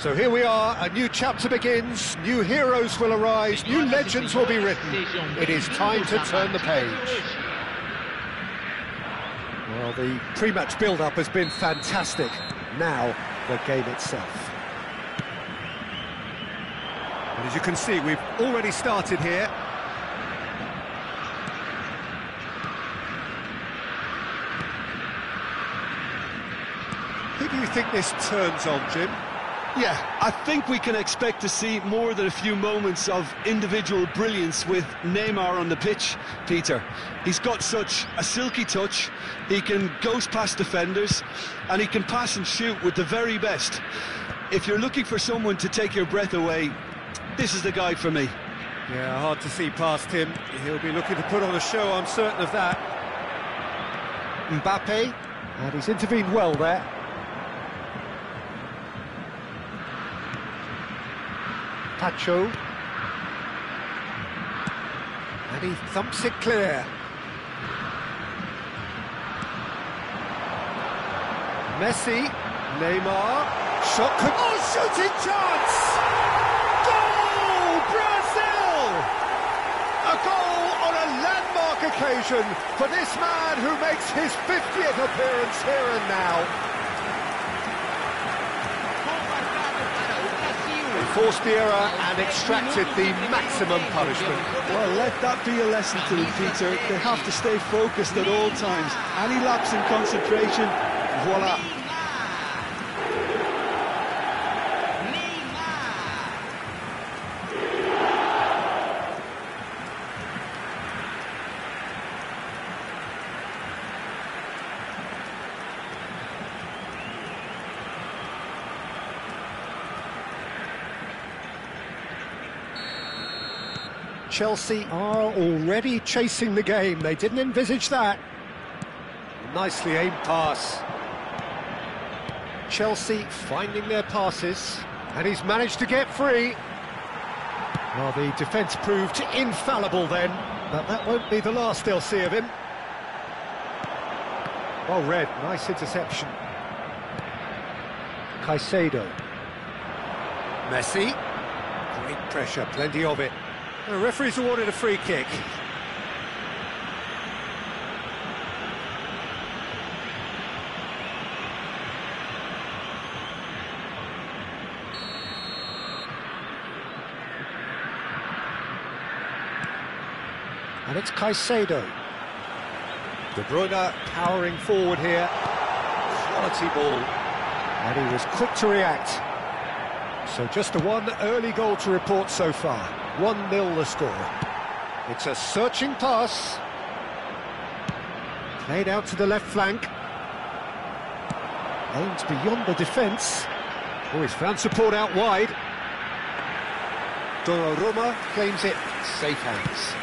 So here we are, a new chapter begins, new heroes will arise, new legends will be written. It is time to turn the page. Well, the pre-match build-up has been fantastic. Now, the game itself. And as you can see, we've already started here. Who do you think this turns on, Jim? Yeah, I think we can expect to see more than a few moments of individual brilliance with Neymar on the pitch, Peter. He's got such a silky touch, he can ghost past defenders, and he can pass and shoot with the very best. If you're looking for someone to take your breath away, this is the guy for me. Yeah, hard to see past him. He'll be looking to put on a show, I'm certain of that. Mbappe, and he's intervened well there. Pacho, and he thumps it clear. Messi, Neymar, shot, oh, shooting chance! Goal, Brazil! A goal on a landmark occasion for this man who makes his 50th appearance here and now. Forced the error and extracted the maximum punishment. Well, let that be a lesson to them, Peter. They have to stay focused at all times. Any lapse in concentration, voila. Chelsea are already chasing the game. They didn't envisage that. Nicely aimed pass. Chelsea finding their passes, and he's managed to get free. Well, the defence proved infallible then, but that won't be the last they'll see of him. Well read, nice interception. Caicedo. Messi. Great pressure, plenty of it. The referee's awarded a free kick. And it's Caicedo. De Bruyne powering forward here. Quality ball. And he was quick to react. So just the one early goal to report so far. 1-0 the score. It's a searching pass. Played out to the left flank. Aims beyond the defence. Oh, he's found support out wide. Donnarumma claims it. Safe hands.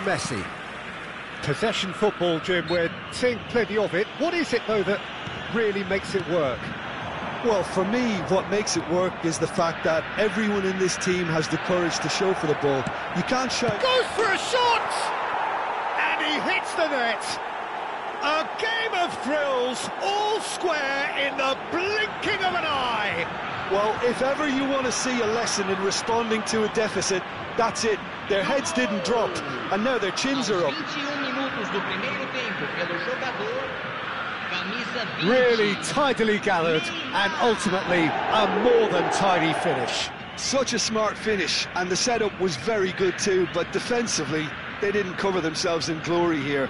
Messi. Possession football, Jim, we're seeing plenty of it. What is it, though, that really makes it work? Well, for me, what makes it work is the fact that everyone in this team has the courage to show for the ball. You can't show... Goes for a shot! And he hits the net! A game of thrills, all square in the blinking of an eye! Well, if ever you want to see a lesson in responding to a deficit, that's it. Their heads didn't drop, and now their chins are up. Really tidily gathered, and ultimately a more than tidy finish. Such a smart finish, and the setup was very good too, but defensively, they didn't cover themselves in glory here.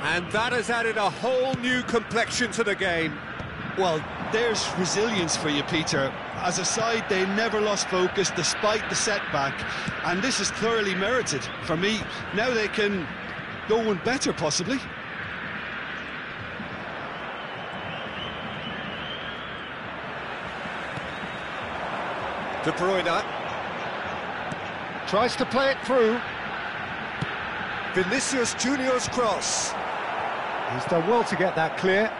And that has added a whole new complexion to the game. Well, there's resilience for you, Peter. As a side, they never lost focus despite the setback, and this is thoroughly merited. For me, now they can go one better, possibly. De Bruyne tries to play it through. Vinicius Junior's cross. He's done well to get that clear.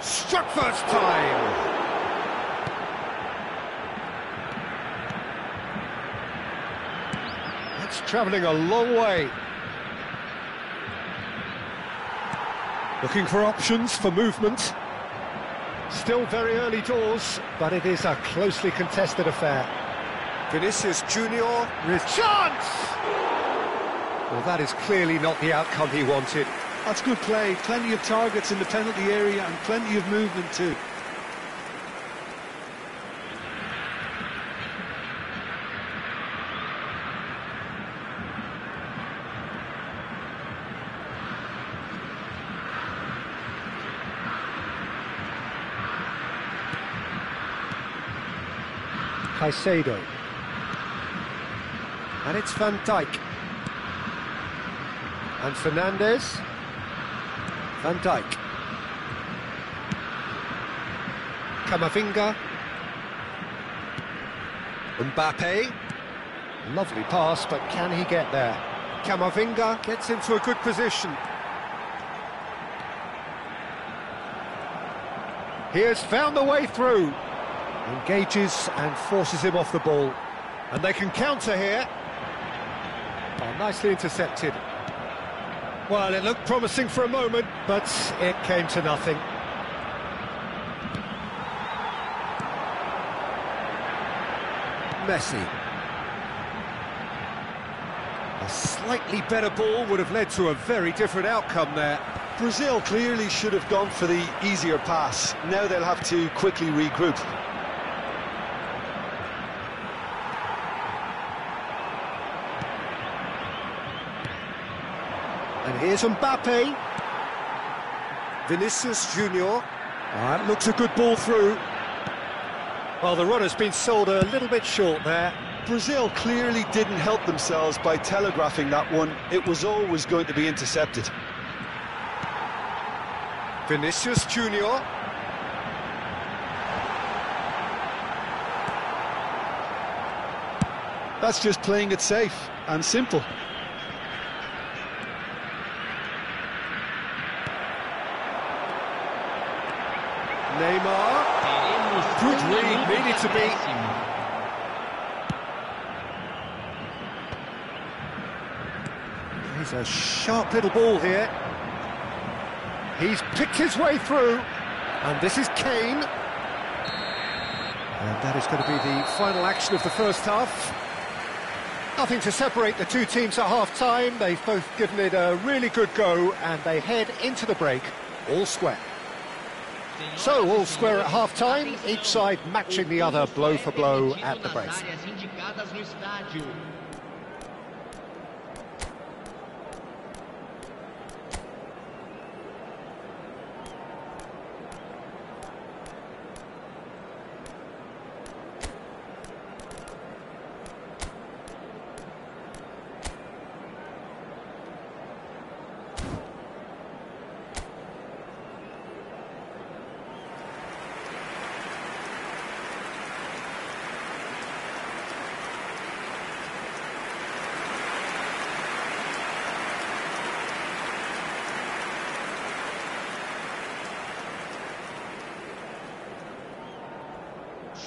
Struck first time. That's travelling a long way. Looking for options for movement. Still very early doors, but it is a closely contested affair. Vinicius Junior with chance! Well, that is clearly not the outcome he wanted. That's good play. Plenty of targets in the penalty area and plenty of movement too. Caicedo. And it's Van Dijk. And Fernandez. Van Dijk. Camavinga. Mbappe. Lovely pass, but can he get there? Camavinga gets into a good position. He has found the way through. Engages and forces him off the ball. And they can counter here. Oh, nicely intercepted. Well, it looked promising for a moment, but it came to nothing. Messi. A slightly better ball would have led to a very different outcome there. Brazil clearly should have gone for the easier pass. Now they'll have to quickly regroup. And here's Mbappe. Vinicius Junior. That looks a good ball through. Well, the runner's been sold a little bit short there. Brazil clearly didn't help themselves by telegraphing that one. It was always going to be intercepted. Vinicius Junior. That's just playing it safe and simple. Neymar. Good read, needed to be. He's a sharp little ball here. He's picked his way through. And this is Kane. And that is going to be the final action of the first half. Nothing to separate the two teams at half-time. They've both given it a really good go, and they head into the break all square. So, all square at half-time, each side matching the other blow for blow at the break.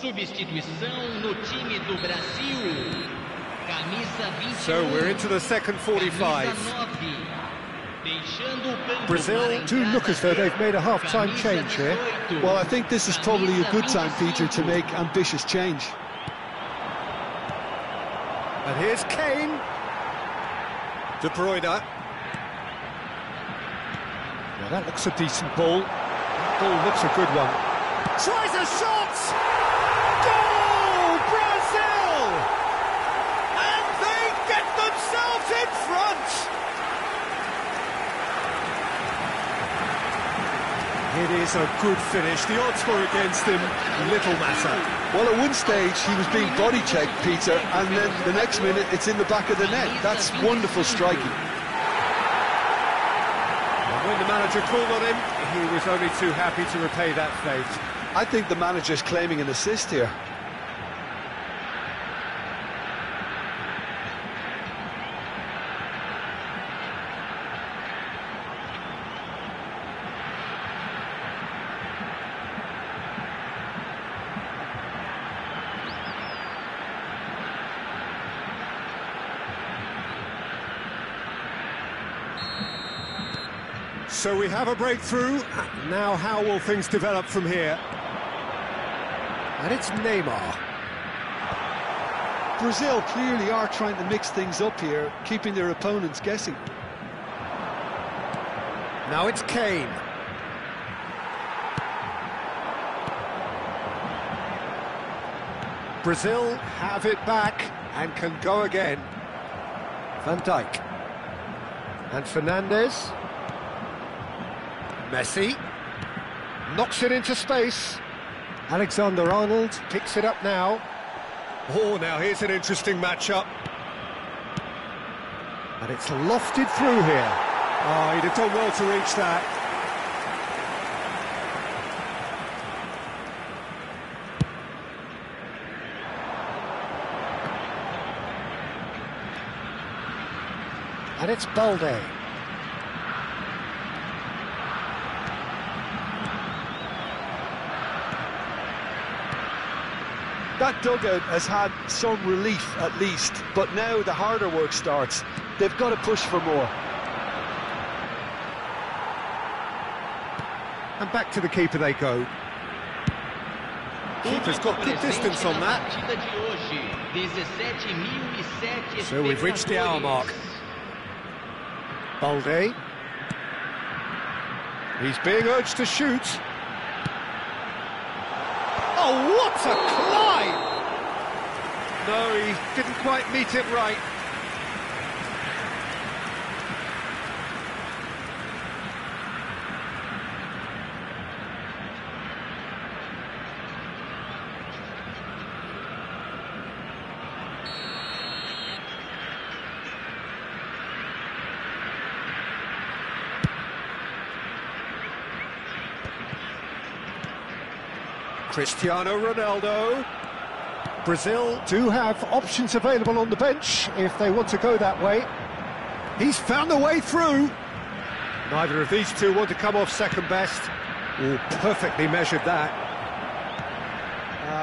Substituição no time do Brasil. Camisa 21. So we're into the second 45. Brazil do look as though they've made a half-time change here. Well, I think this is probably a good time, Peter, to make ambitious change. And here's Kane. De Bruyne. Well, that looks a decent ball. That ball looks a good one. Tries a shot! Goal! Brazil! And they get themselves in front! It is a good finish. The odds were against him. Little matter. Well, at one stage he was being body checked, Peter, and then the next minute it's in the back of the net. That's wonderful striking. And when the manager called on him, he was only too happy to repay that faith. I think the manager's claiming an assist here. So we have a breakthrough. Now how will things develop from here? And it's Neymar. Brazil clearly are trying to mix things up here, keeping their opponents guessing. Now it's Kane. Brazil have it back and can go again. Van Dijk. And Fernandes. Messi. Knocks it into space. Alexander-Arnold picks it up now. Oh, now here's an interesting matchup. And it's lofted through here. Oh, he'd have done well to reach that. And it's Balde. That dugout has had some relief at least, but now the harder work starts. They've got to push for more. And back to the keeper they go. Keeper's got good distance on that. So we've reached the hour mark. Balde. He's being urged to shoot. Oh, what a climb! No, he didn't quite meet it right. Cristiano Ronaldo. Brazil do have options available on the bench if they want to go that way. He's found a way through. Neither of these two want to come off second best. Oh, perfectly measured that.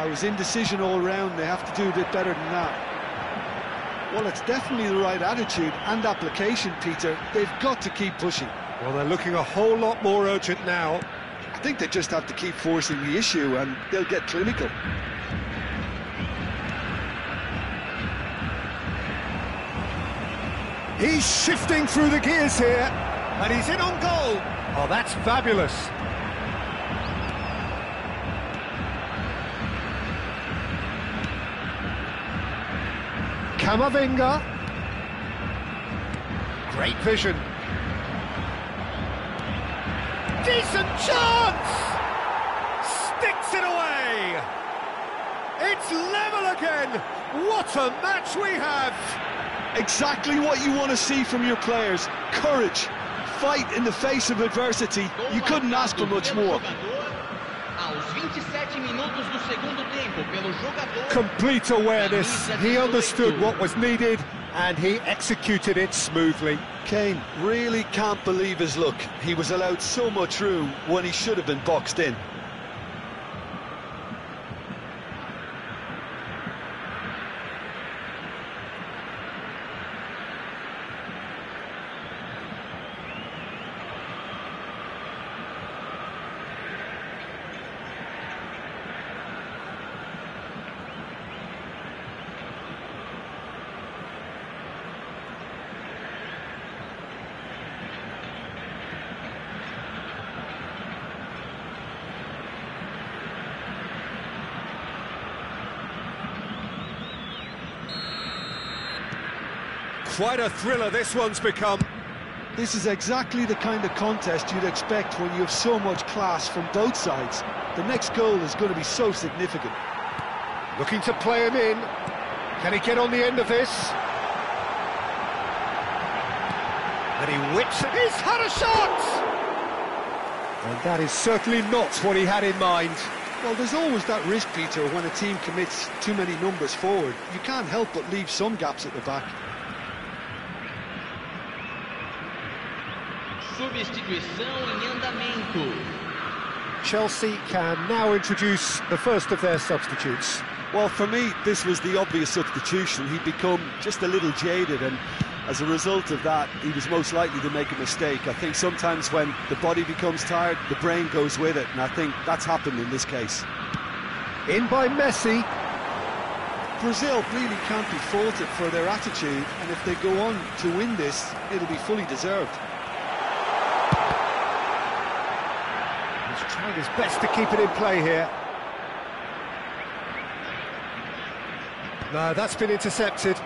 It was indecision all round. They have to do a bit better than that. Well, it's definitely the right attitude and application, Peter. They've got to keep pushing. Well, they're looking a whole lot more urgent now. I think they just have to keep forcing the issue and they'll get clinical. He's shifting through the gears here, and he's in on goal. Oh, that's fabulous. Camavinga. Great vision. Decent chance! Sticks it away! It's level again! What a match we have! Exactly what you want to see from your players. Courage, fight in the face of adversity. You couldn't ask for much more. Complete awareness. He understood what was needed and he executed it smoothly. Kane really can't believe his luck. He was allowed so much room when he should have been boxed in. Quite a thriller this one's become. This is exactly the kind of contest you'd expect when you have so much class from both sides. The next goal is going to be so significant. Looking to play him in. Can he get on the end of this? And he whips it. He's had a shot! And that is certainly not what he had in mind. Well, there's always that risk, Peter, when a team commits too many numbers forward. You can't help but leave some gaps at the back. Substituição em andamento. Chelsea can now introduce the first of their substitutes. Well, for me, this was the obvious substitution. He'd become just a little jaded and As a result of that, he was most likely to make a mistake. I think sometimes when the body becomes tired, the brain goes with it, and I think that's happened in this case. In by Messi. Brazil really can't be faulted for their attitude, and if they go on to win this, it'll be fully deserved. He's trying his best to keep it in play here. No, that's been intercepted.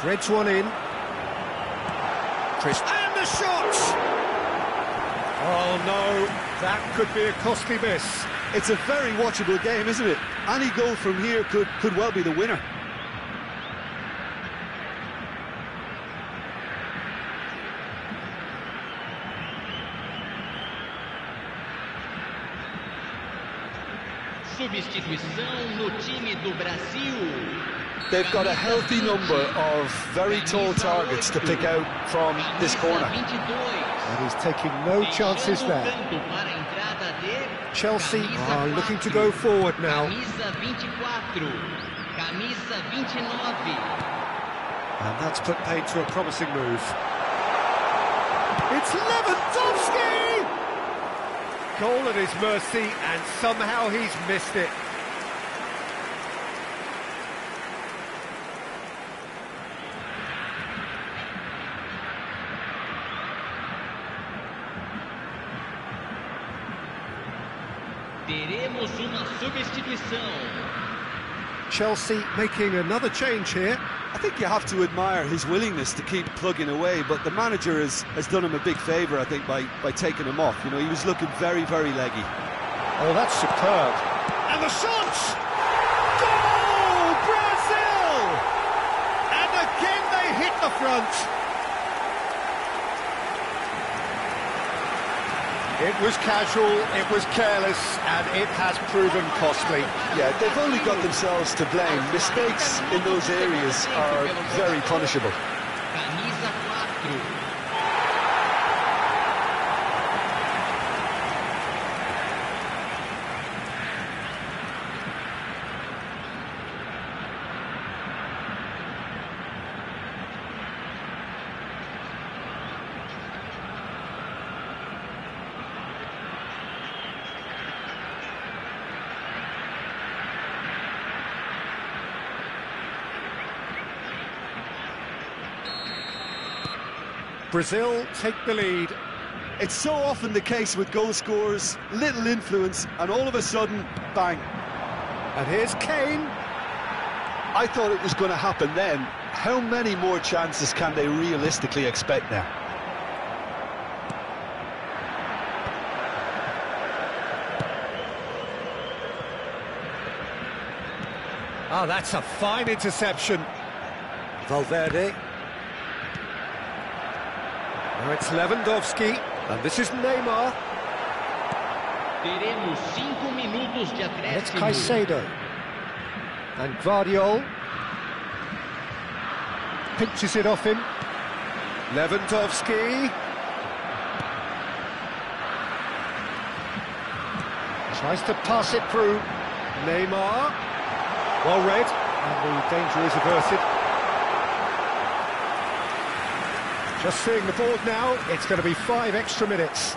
Threads one in. And the shot! Oh no, that could be a costly miss. It's a very watchable game, isn't it? Any goal from here could well be the winner. Substituição no time do Brasil. They've got a healthy number of very tall targets to pick out from this corner. And he's taking no chances there. Chelsea are looking to go forward now. And that's put paid to a promising move. It's Lewandowski! Goal at his mercy, and somehow he's missed it. Teremos uma substituição. Chelsea making another change here. I think you have to admire his willingness to keep plugging away, but the manager has done him a big favour, I think, by taking him off. You know, he was looking very, very leggy. Oh, that's superb. And the shot! Goal! Brazil! And again they hit the front. It was casual, it was careless, and it has proven costly. Yeah, they've only got themselves to blame. Mistakes in those areas are very punishable. Camisa 4. Brazil take the lead. It's so often the case with goal scorers, little influence, and all of a sudden, bang. And here's Kane. I thought it was going to happen then. How many more chances can they realistically expect now? Oh, that's a fine interception. Valverde. Now it's Lewandowski, and this is Neymar. Teremos 5 minutos de And it's acréscimo. Caicedo. And Guardiola pinches it off him. Lewandowski. Tries to pass it through. Neymar. Well read, and the danger is averted. Just seeing the board now, it's going to be 5 extra minutes.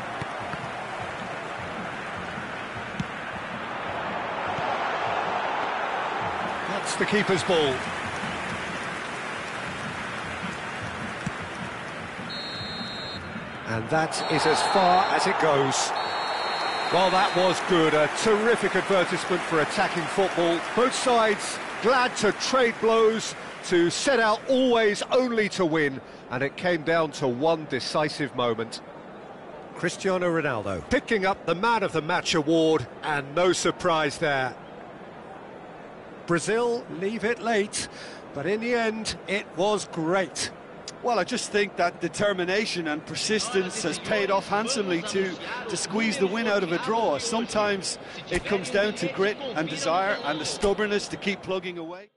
That's the keeper's ball. And that is as far as it goes. Well, that was good. A terrific advertisement for attacking football. Both sides glad to trade blows, to set out always only to win, and it came down to one decisive moment. Cristiano Ronaldo picking up the Man of the Match award, and no surprise there. Brazil leave it late, but in the end, it was great. Well, I just think that determination and persistence has paid off handsomely to squeeze the win out of a draw. Sometimes it comes down to grit and desire and the stubbornness to keep plugging away.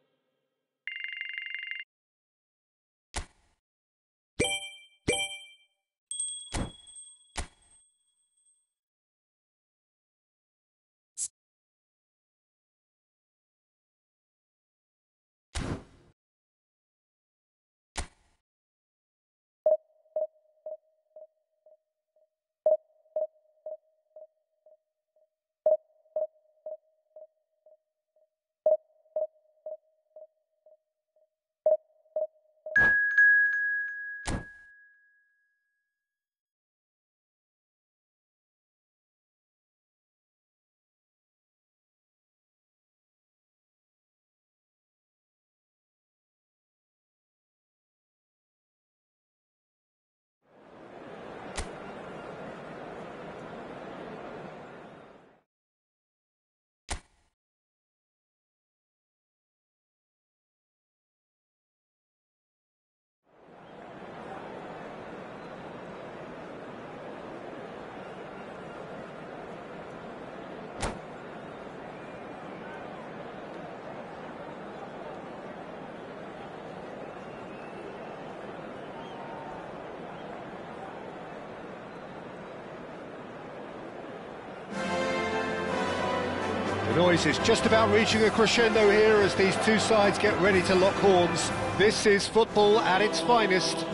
boys, it's just about reaching a crescendo here as these two sides get ready to lock horns. This is football at its finest.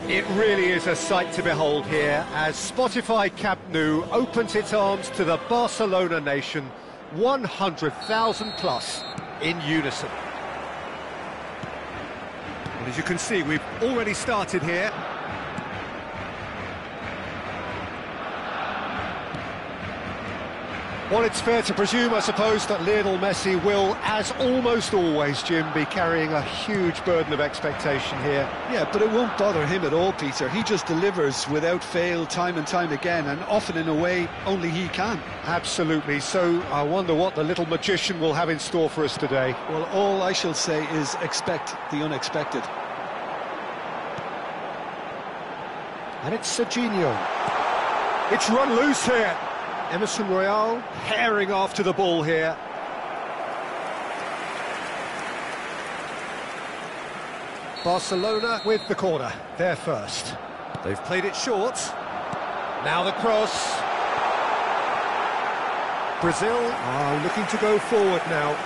It really is a sight to behold here as Spotify Camp Nou opens its arms to the Barcelona nation, 100,000 plus in unison. And as you can see, we've already started here. Well, it's fair to presume, I suppose, that Lionel Messi will, as almost always, Jim, be carrying a huge burden of expectation here. Yeah, but it won't bother him at all, Peter. He just delivers without fail time and time again, and often in a way only he can. Absolutely. So I wonder what the little magician will have in store for us today. Well, all I shall say is expect the unexpected. And it's Serginho. It's run loose here. Emerson Royal herring after the ball here. Barcelona with the corner, they're first. They've played it short. Now the cross. Brazil are looking to go forward now.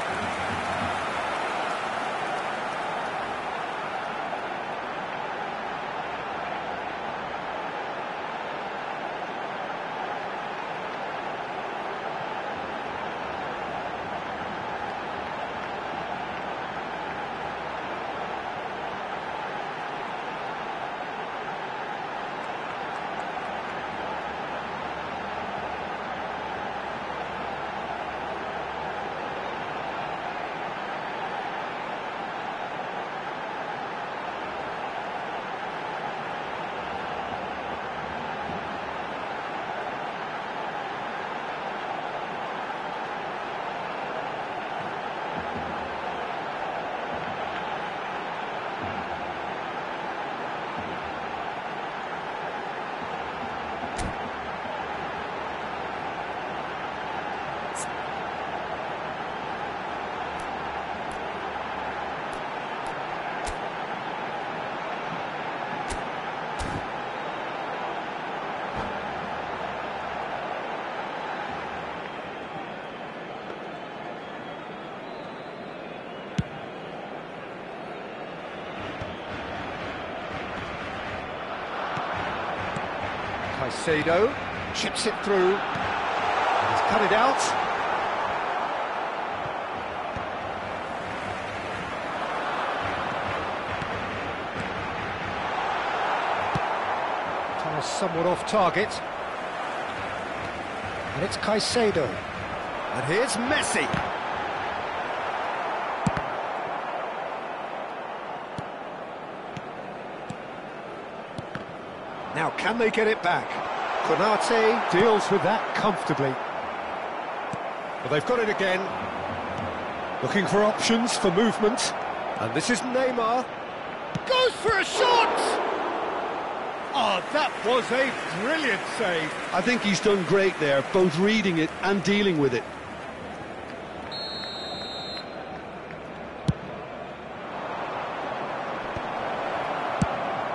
Caicedo chips it through. He's cut it out. Pass somewhat off target. And it's Caicedo. And here's Messi. Now, can they get it back? Konate deals with that comfortably. But they've got it again. Looking for options for movement. And this is Neymar. Goes for a shot! Oh, that was a brilliant save. I think he's done great there, both reading it and dealing with it.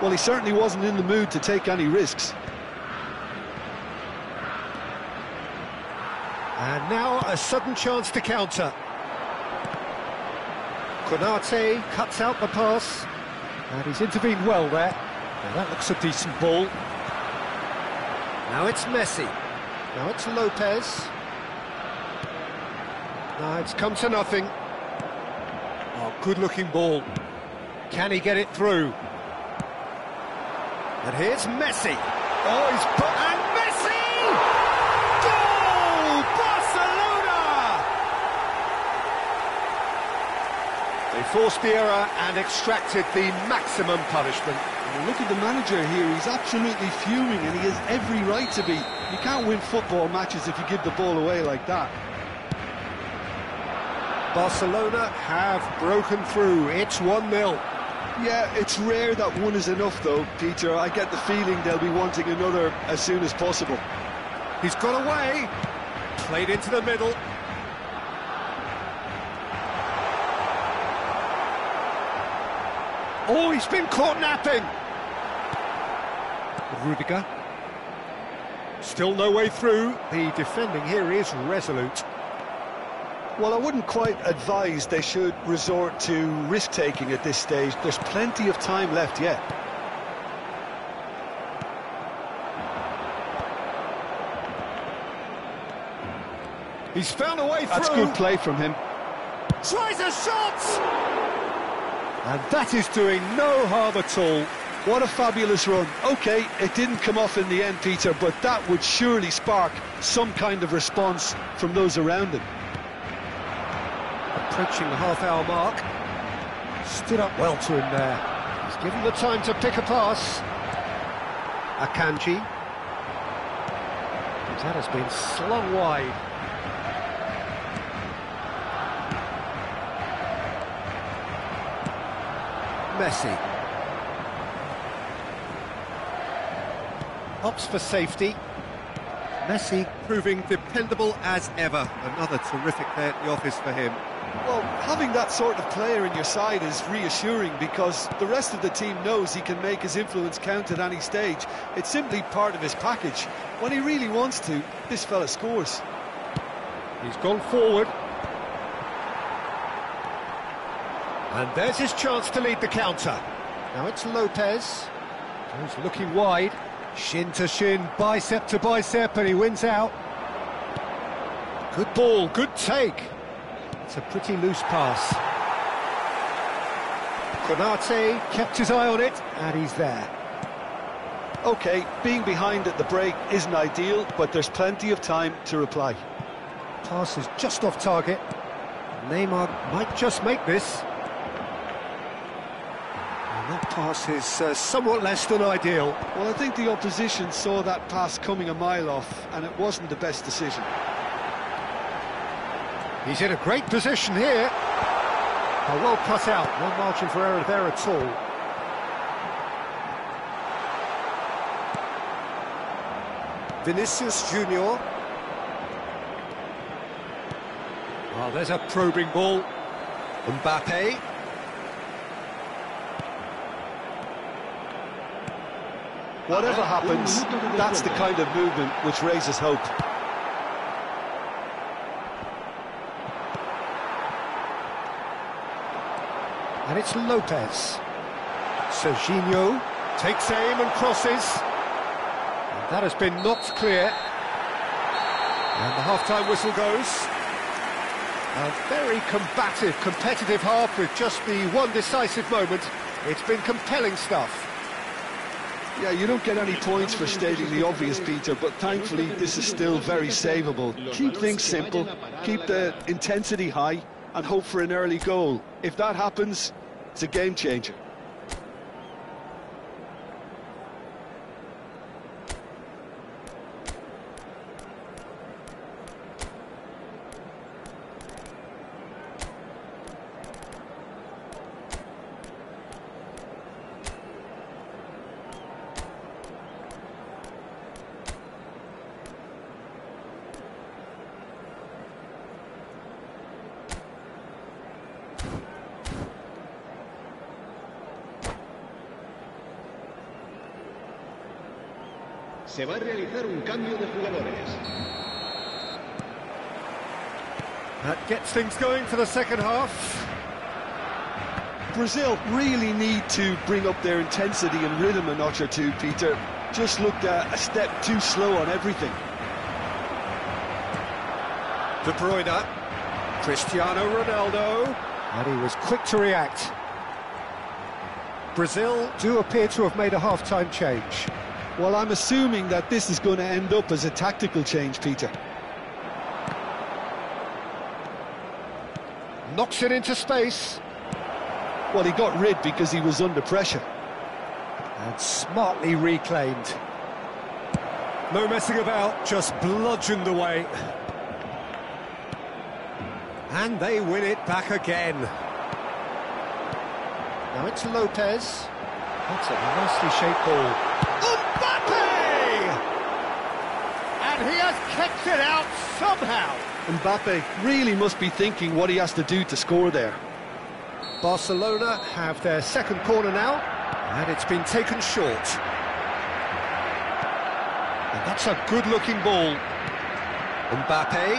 Well, he certainly wasn't in the mood to take any risks. And now a sudden chance to counter. Konate cuts out the pass. And he's intervened well there. Now that looks a decent ball. Now it's Messi. Now it's Lopez. Now it's come to nothing. Oh, good-looking ball. Can he get it through? And here's Messi. Oh, he's put... And Messi! Goal! Barcelona! They forced the error and extracted the maximum punishment. Well, look at the manager here. He's absolutely fuming and he has every right to be. You can't win football matches if you give the ball away like that. Barcelona have broken through. It's 1-0. Yeah, it's rare that one is enough though, Peter. I get the feeling they'll be wanting another as soon as possible. He's got away. Played into the middle. Oh, he's been caught napping. Rudiger. Still no way through. The defending here is resolute. Well, I wouldn't quite advise they should resort to risk-taking at this stage. There's plenty of time left yet. He's found a way through. That's good play from him. Tries a shot! And that is doing no harm at all. What a fabulous run. OK, it didn't come off in the end, Peter, but that would surely spark some kind of response from those around him. Approaching the half-hour mark. Stood up well to him there. He's given the time to pick a pass. Akanji. That has been slung wide. Messi. Opts for safety. Messi proving dependable as ever. Another terrific day at the office for him. Well, having that sort of player in your side is reassuring because the rest of the team knows he can make his influence count at any stage. It's simply part of his package. When he really wants to, this fella scores. He's gone forward. And there's his chance to lead the counter. Now it's Lopez. He's looking wide. Shin to shin, bicep to bicep, and he wins out. Good ball, good take. It's a pretty loose pass. Konate kept his eye on it, and he's there. OK, being behind at the break isn't ideal, but there's plenty of time to reply. Pass is just off target. Neymar might just make this. And that pass is somewhat less than ideal. Well, I think the opposition saw that pass coming a mile off, and it wasn't the best decision. He's in a great position here. Oh, well cut out, no margin for error there at all. Vinicius Junior. Oh, there's a probing ball. Mbappe. Whatever happens, that's the kind of movement which raises hope. And it's Lopez. Serginho takes aim and crosses. And that has been knocked clear. And the half-time whistle goes. A very combative, competitive half with just the one decisive moment. It's been compelling stuff. Yeah, you don't get any points for stating the obvious, Peter, but thankfully this is still very savable. Keep things simple, keep the intensity high, and hope for an early goal. If that happens, it's a game changer. Se va a realizar un cambio de jugadores. That gets things going for the second half. Brazil really need to bring up their intensity and rhythm a notch or two, Peter. Just looked a step too slow on everything. De Bruyne, Cristiano Ronaldo, and he was quick to react. Brazil do appear to have made a half-time change. Well, I'm assuming that this is going to end up as a tactical change, Peter. Knocks it into space. Well, he got rid because he was under pressure. And smartly reclaimed. No messing about, just bludgeoned away. And they win it back again. Now it's Lopez. That's a nicely shaped ball. Mbappe! And he has kicked it out somehow. Mbappe really must be thinking what he has to do to score there. Barcelona have their second corner now, and it's been taken short. And That's a good-looking ball. Mbappe.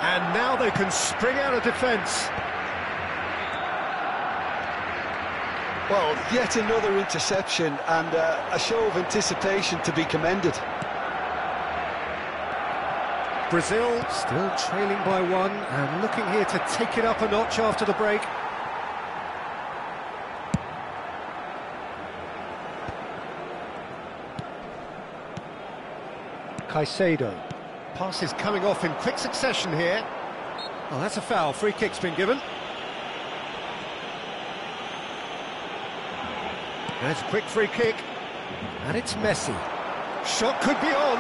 And now they can spring out of defence. Well, yet another interception and a show of anticipation to be commended. Brazil still trailing by one and looking here to take it up a notch after the break. Caicedo. Passes coming off in quick succession here. Oh, that's a foul. Free kick's been given. There's a quick free kick. And it's Messi. Shot could be on.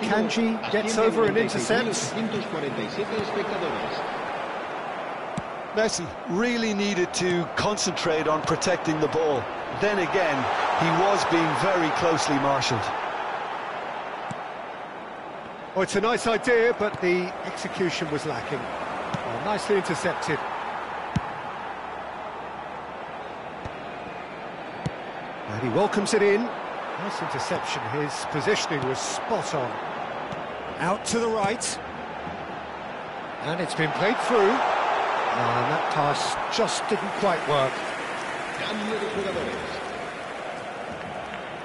Kanji gets over and intercepts. Messi really needed to concentrate on protecting the ball. Then again, he was being very closely marshalled. Oh, it's a nice idea, but the execution was lacking. Oh, nicely intercepted. And he welcomes it in. Nice interception. His positioning was spot on. Out to the right. And it's been played through. And that pass just didn't quite work.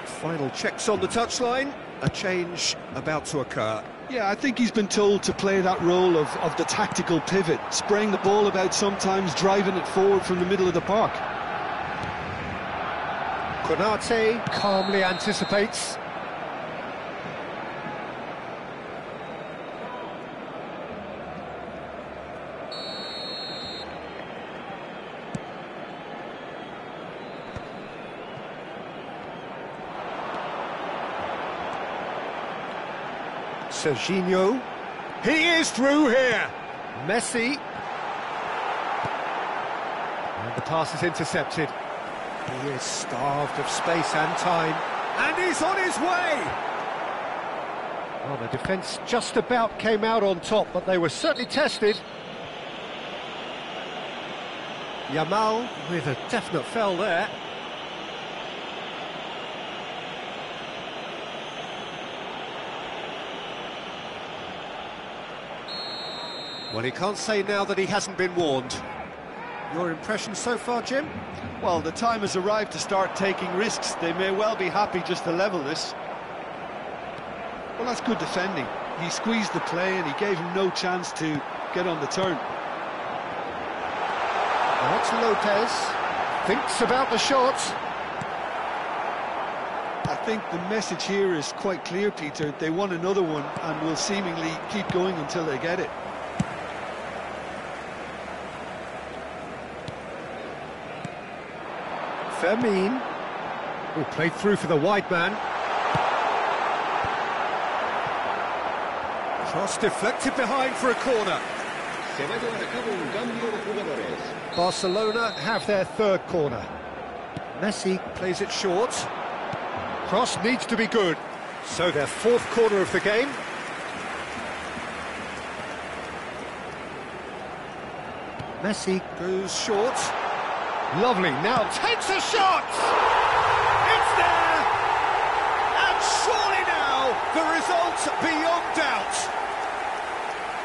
Final checks on the touchline. A change about to occur. Yeah, I think he's been told to play that role of the tactical pivot, spraying the ball about sometimes, driving it forward from the middle of the park. Konate calmly anticipates. Serginho. He is through here. Messi. And the pass is intercepted. He is starved of space and time. And he's on his way! Well, the defence just about came out on top, but they were certainly tested. Yamal with a definite foul there. Well, he can't say now that he hasn't been warned. Your impression so far, Jim? Well, the time has arrived to start taking risks. They may well be happy just to level this. Well, that's good defending. He squeezed the play and he gave him no chance to get on the turn. Now it's Lopez. Thinks about the shot. I think the message here is quite clear, Peter. They want another one and will seemingly keep going until they get it. Fermin, who played through for the wide man. Cross deflected behind for a corner. Barcelona have their third corner. Messi plays it short. Cross needs to be good. So their fourth corner of the game. Messi goes short. Lovely, now takes a shot! It's there! And surely now, the result's beyond doubt.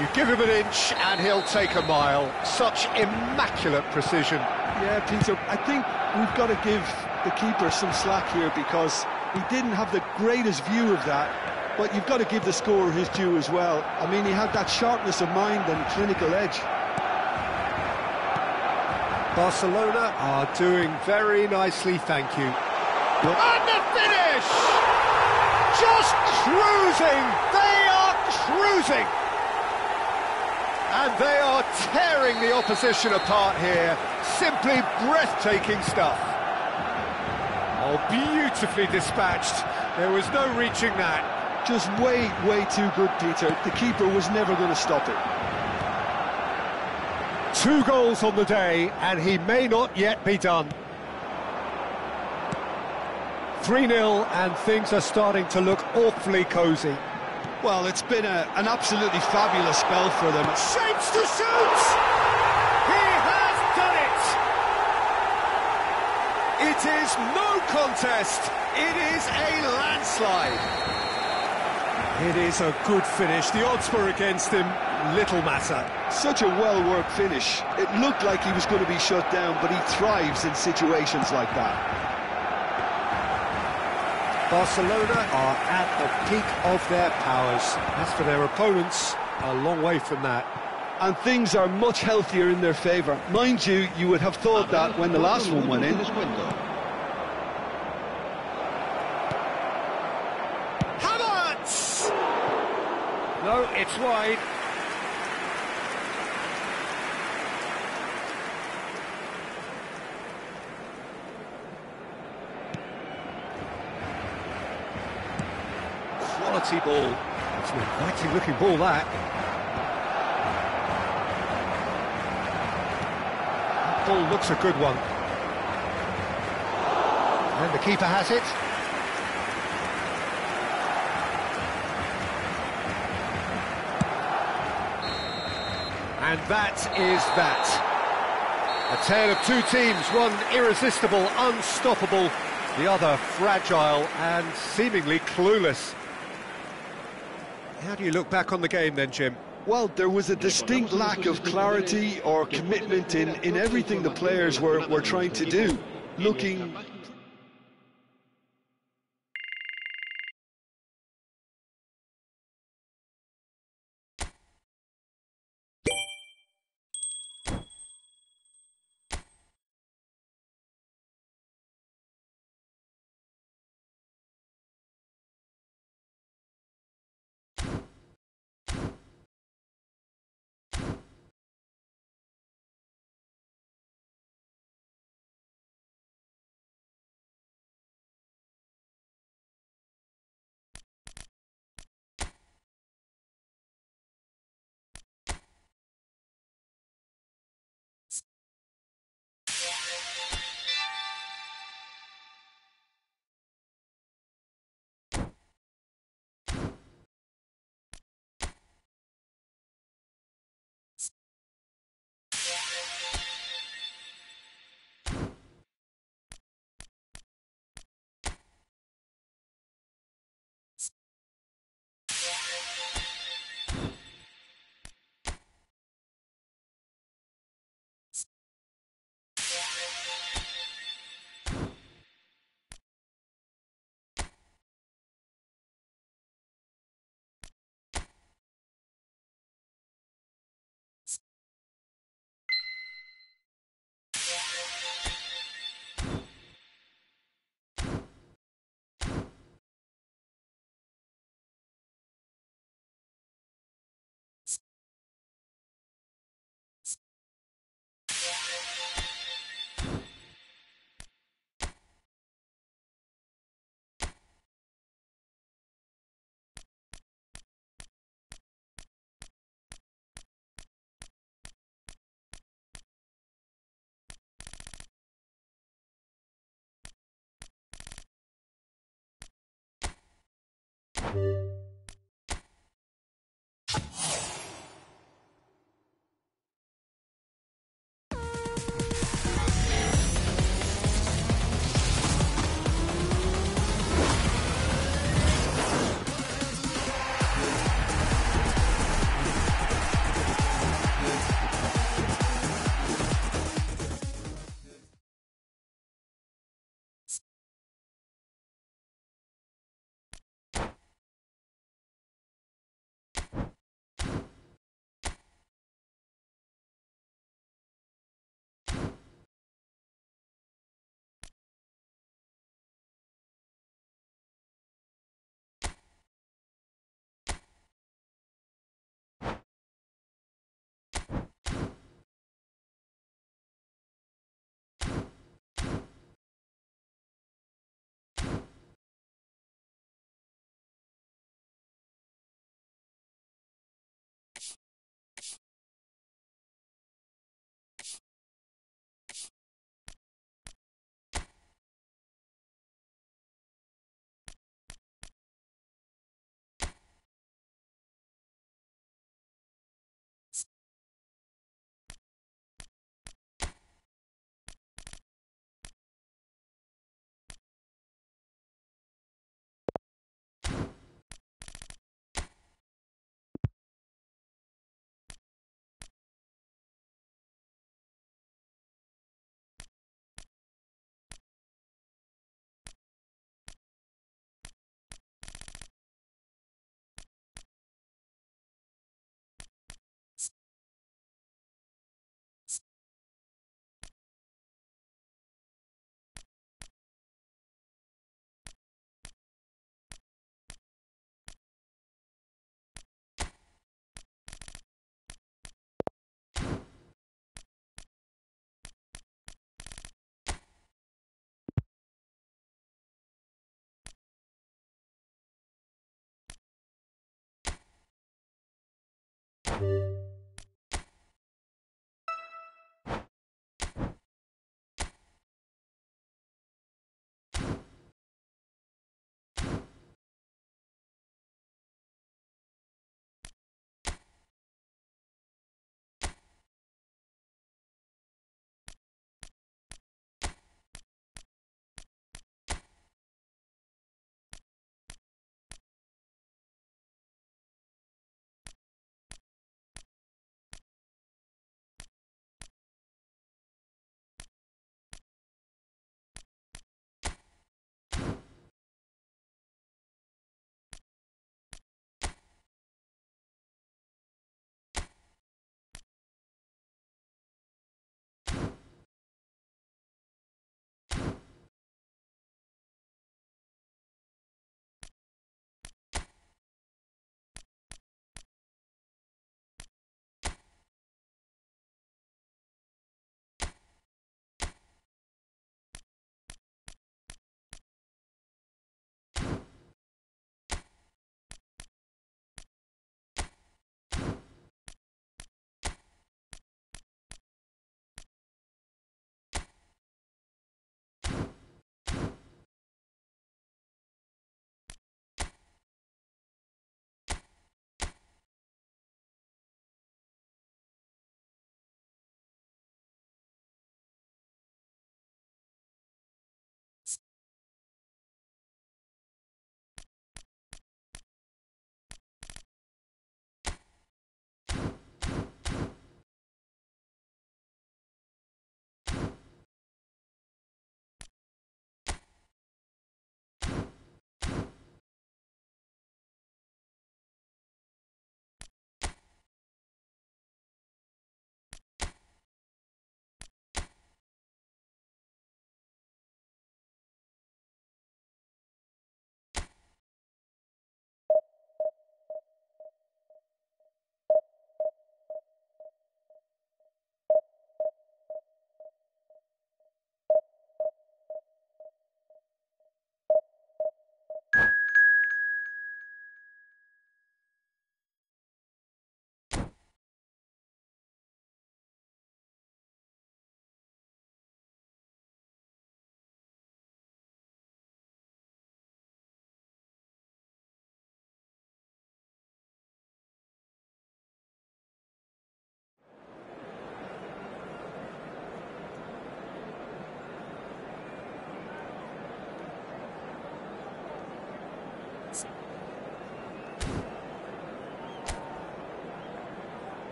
You give him an inch and he'll take a mile. Such immaculate precision. Yeah, Peter, I think we've got to give the keeper some slack here because he didn't have the greatest view of that, but you've got to give the scorer his due as well. I mean, he had that sharpness of mind and clinical edge. Barcelona are doing very nicely, thank you. And the finish! Just cruising! They are cruising! And they are tearing the opposition apart here. Simply breathtaking stuff. Oh, beautifully dispatched. There was no reaching that. Just way too good, Peter. The keeper was never going to stop it. 2 goals on the day, and he may not yet be done. 3-0, and things are starting to look awfully cosy. Well, it's been an absolutely fabulous spell for them. Shapes to shoot! He has done it! It is no contest. It is a landslide. It is a good finish. The odds were against him. Little matter. Such a well-worked finish. It looked like he was going to be shut down, but he thrives in situations like that. Barcelona are at the peak of their powers. As for their opponents, a long way from that. And things are much healthier in their favour. Mind you, you would have thought that when the last one went in. Havertz! No, it's wide. Quality ball. It's an inviting looking ball, that. That ball looks a good one. And the keeper has it. And that is that. A tale of two teams, one irresistible, unstoppable, the other fragile and seemingly clueless. How do you look back on the game then, Jim? Well, there was a distinct lack of clarity or commitment in everything the players were trying to do. Looking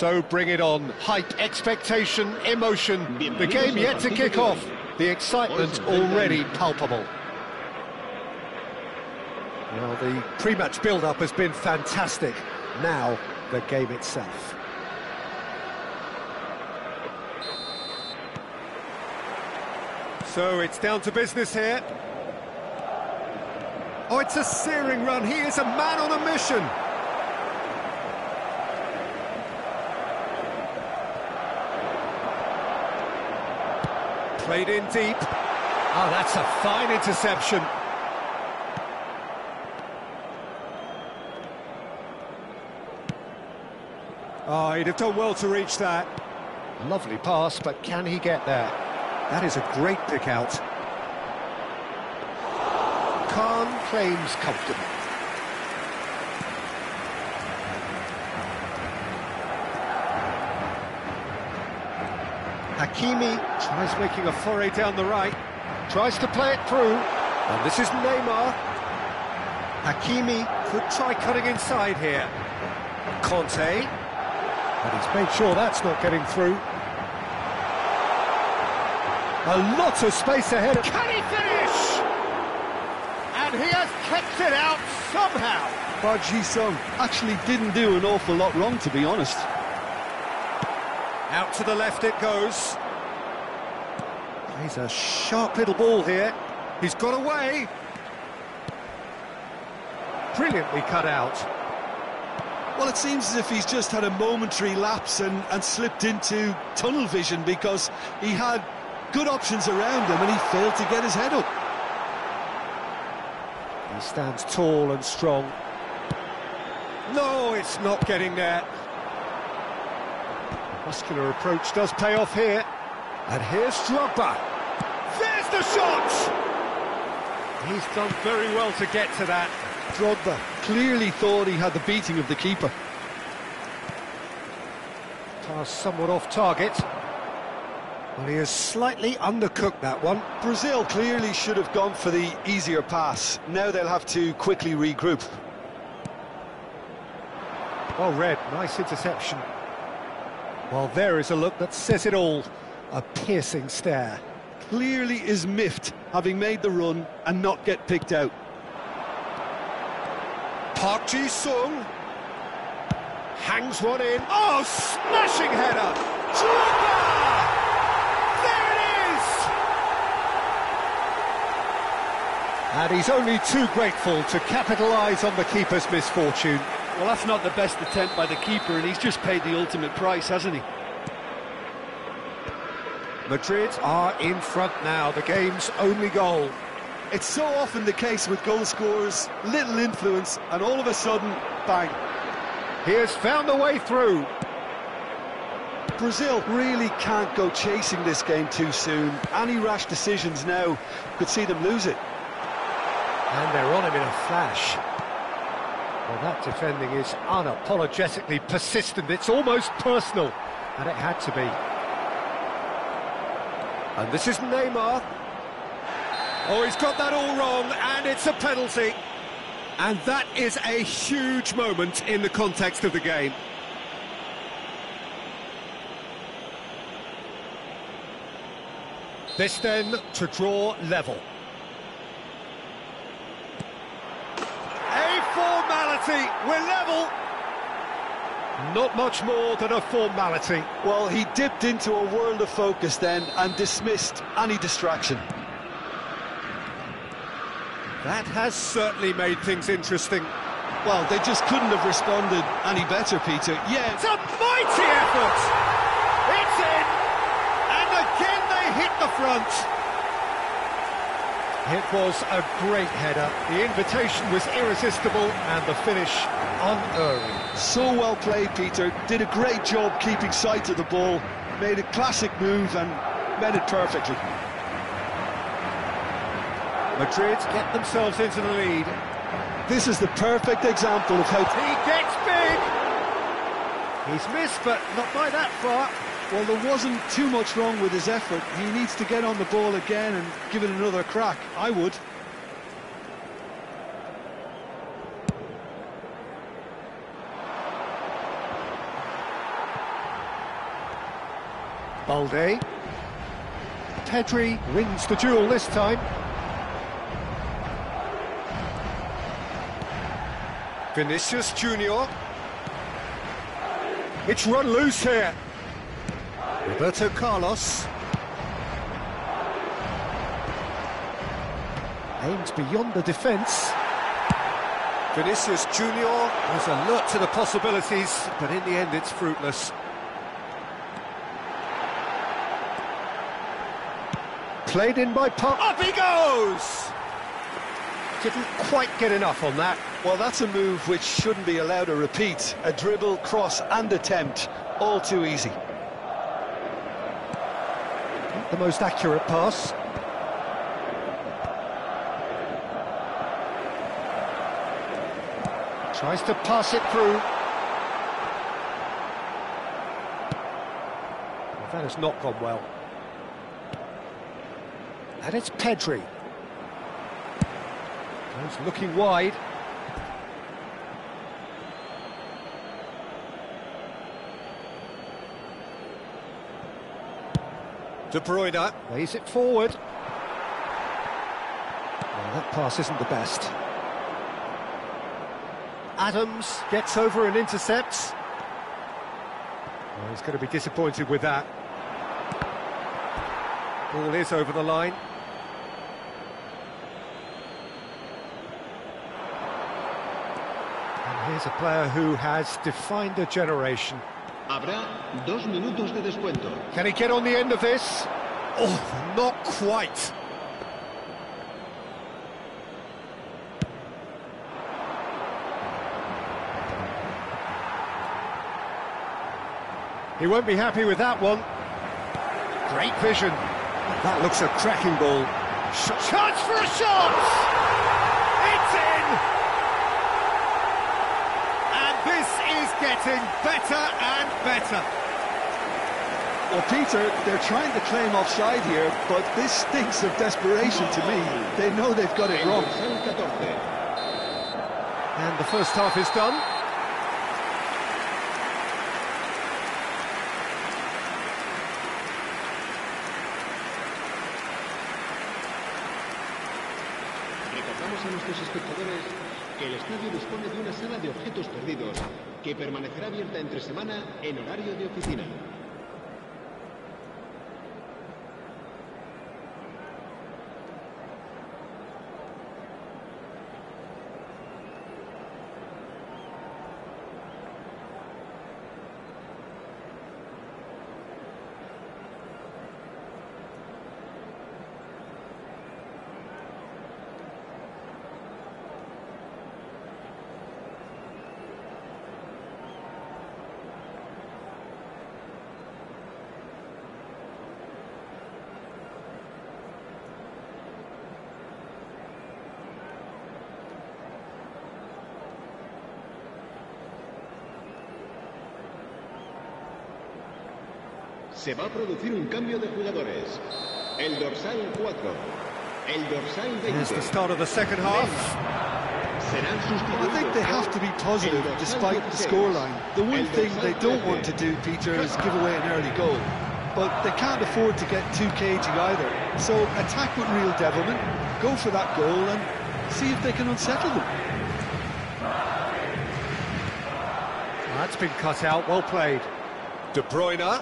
So bring it on. Hype, expectation, emotion. The game yet to kick off. The excitement already palpable. Well, the pre-match build-up has been fantastic. Now, the game itself. So it's down to business here. Oh, it's a searing run. He is a man on a mission. Played in deep. Oh, that's a fine interception. Oh, he'd have done well to reach that. Lovely pass, but can he get there? That is a great pick out. Khan claims comfortably. Hakimi tries making a foray down the right, tries to play it through, and this is Neymar. Hakimi could try cutting inside here. Conte, but he's made sure that's not getting through. A lot of space ahead. Can he finish? And he has kept it out somehow. Park Ji-sung actually didn't do an awful lot wrong, to be honest. Out to the left it goes. He's a sharp little ball here. He's got away. Brilliantly cut out. Well, it seems as if he's just had a momentary lapse and slipped into tunnel vision, because he had good options around him and he failed to get his head up. He stands tall and strong. No, it's not getting there. Muscular approach does pay off here. And here's Drogba. There's the shot! He's done very well to get to that. Drogba clearly thought he had the beating of the keeper. Pass somewhat off target. Well, he has slightly undercooked that one. Brazil clearly should have gone for the easier pass. Now they'll have to quickly regroup. Well read, nice interception. Well, there is a look that says it all. A piercing stare. Clearly is miffed, having made the run and not get picked out. Park Ji-sung hangs one in. Oh, smashing header! Drogba! There it is! And he's only too grateful to capitalise on the keeper's misfortune. Well, that's not the best attempt by the keeper, and he's just paid the ultimate price, hasn't he? Madrid are in front now, the game's only goal. It's so often the case with goal scorers, little influence, and all of a sudden, bang. He has found a way through. Brazil really can't go chasing this game too soon. Any rash decisions now could see them lose it. And they're on him in a flash. Well, that defending is unapologetically persistent. It's almost personal, and it had to be. And this is Neymar. Oh, he's got that all wrong, and it's a penalty. And that is a huge moment in the context of the game. This then to draw level. A formality, we're level. Not much more than a formality. Well, he dipped into a world of focus then and dismissed any distraction. That has certainly made things interesting. Well, they just couldn't have responded any better, Peter. Yeah. It's a mighty effort! It's in! And again they hit the front. It was a great header. The invitation was irresistible and the finish unerring. So well played, Peter. Did a great job keeping sight of the ball. Made a classic move and met it perfectly. Madrid get themselves into the lead. This is the perfect example of how... He gets big! He's missed, but not by that far. Well, there wasn't too much wrong with his effort. He needs to get on the ball again and give it another crack. I would. Balde. Pedri wins the duel this time. Vinicius Junior. It's run loose here. Roberto Carlos. Aims beyond the defence. Vinicius Junior was alert to the possibilities, but in the end it's fruitless. Played in by Pop. Up he goes! Didn't quite get enough on that. Well, that's a move which shouldn't be allowed to repeat. A dribble, cross and attempt, all too easy. Not the most accurate pass. Tries to pass it through. Well, that has not gone well. And it's Pedri. He's looking wide. De Bruyne lays it forward. Well, that pass isn't the best. Adams gets over and intercepts. Well, he's going to be disappointed with that. Ball is over the line. And here's a player who has defined a generation. Habrá 2 minutos de descuento. Can he get on the end of this? Oh, not quite. He won't be happy with that one. Great vision. That looks a cracking ball. Chance for a shot! It's in! And this is getting better and better. Well, Peter, they're trying to claim offside here, but this stinks of desperation to me. They know they've got it wrong. And the first half is done. Recordamos a nuestros espectadores que el estadio dispone de una sala de objetos perdidos que permanecerá abierta entre semana en horario de oficina. Se va a producir un cambio de jugadores. El dorsal 4, el dorsal 20. Here's the start of the second half. Serán I sustituidos think they have to be positive despite the scoreline. The one thing they don't want to do, Peter, is give away an early goal. But they can't afford to get too cagey either. So attack with real devilment, go for that goal and see if they can unsettle them. That's been cut out, well played. De Bruyne.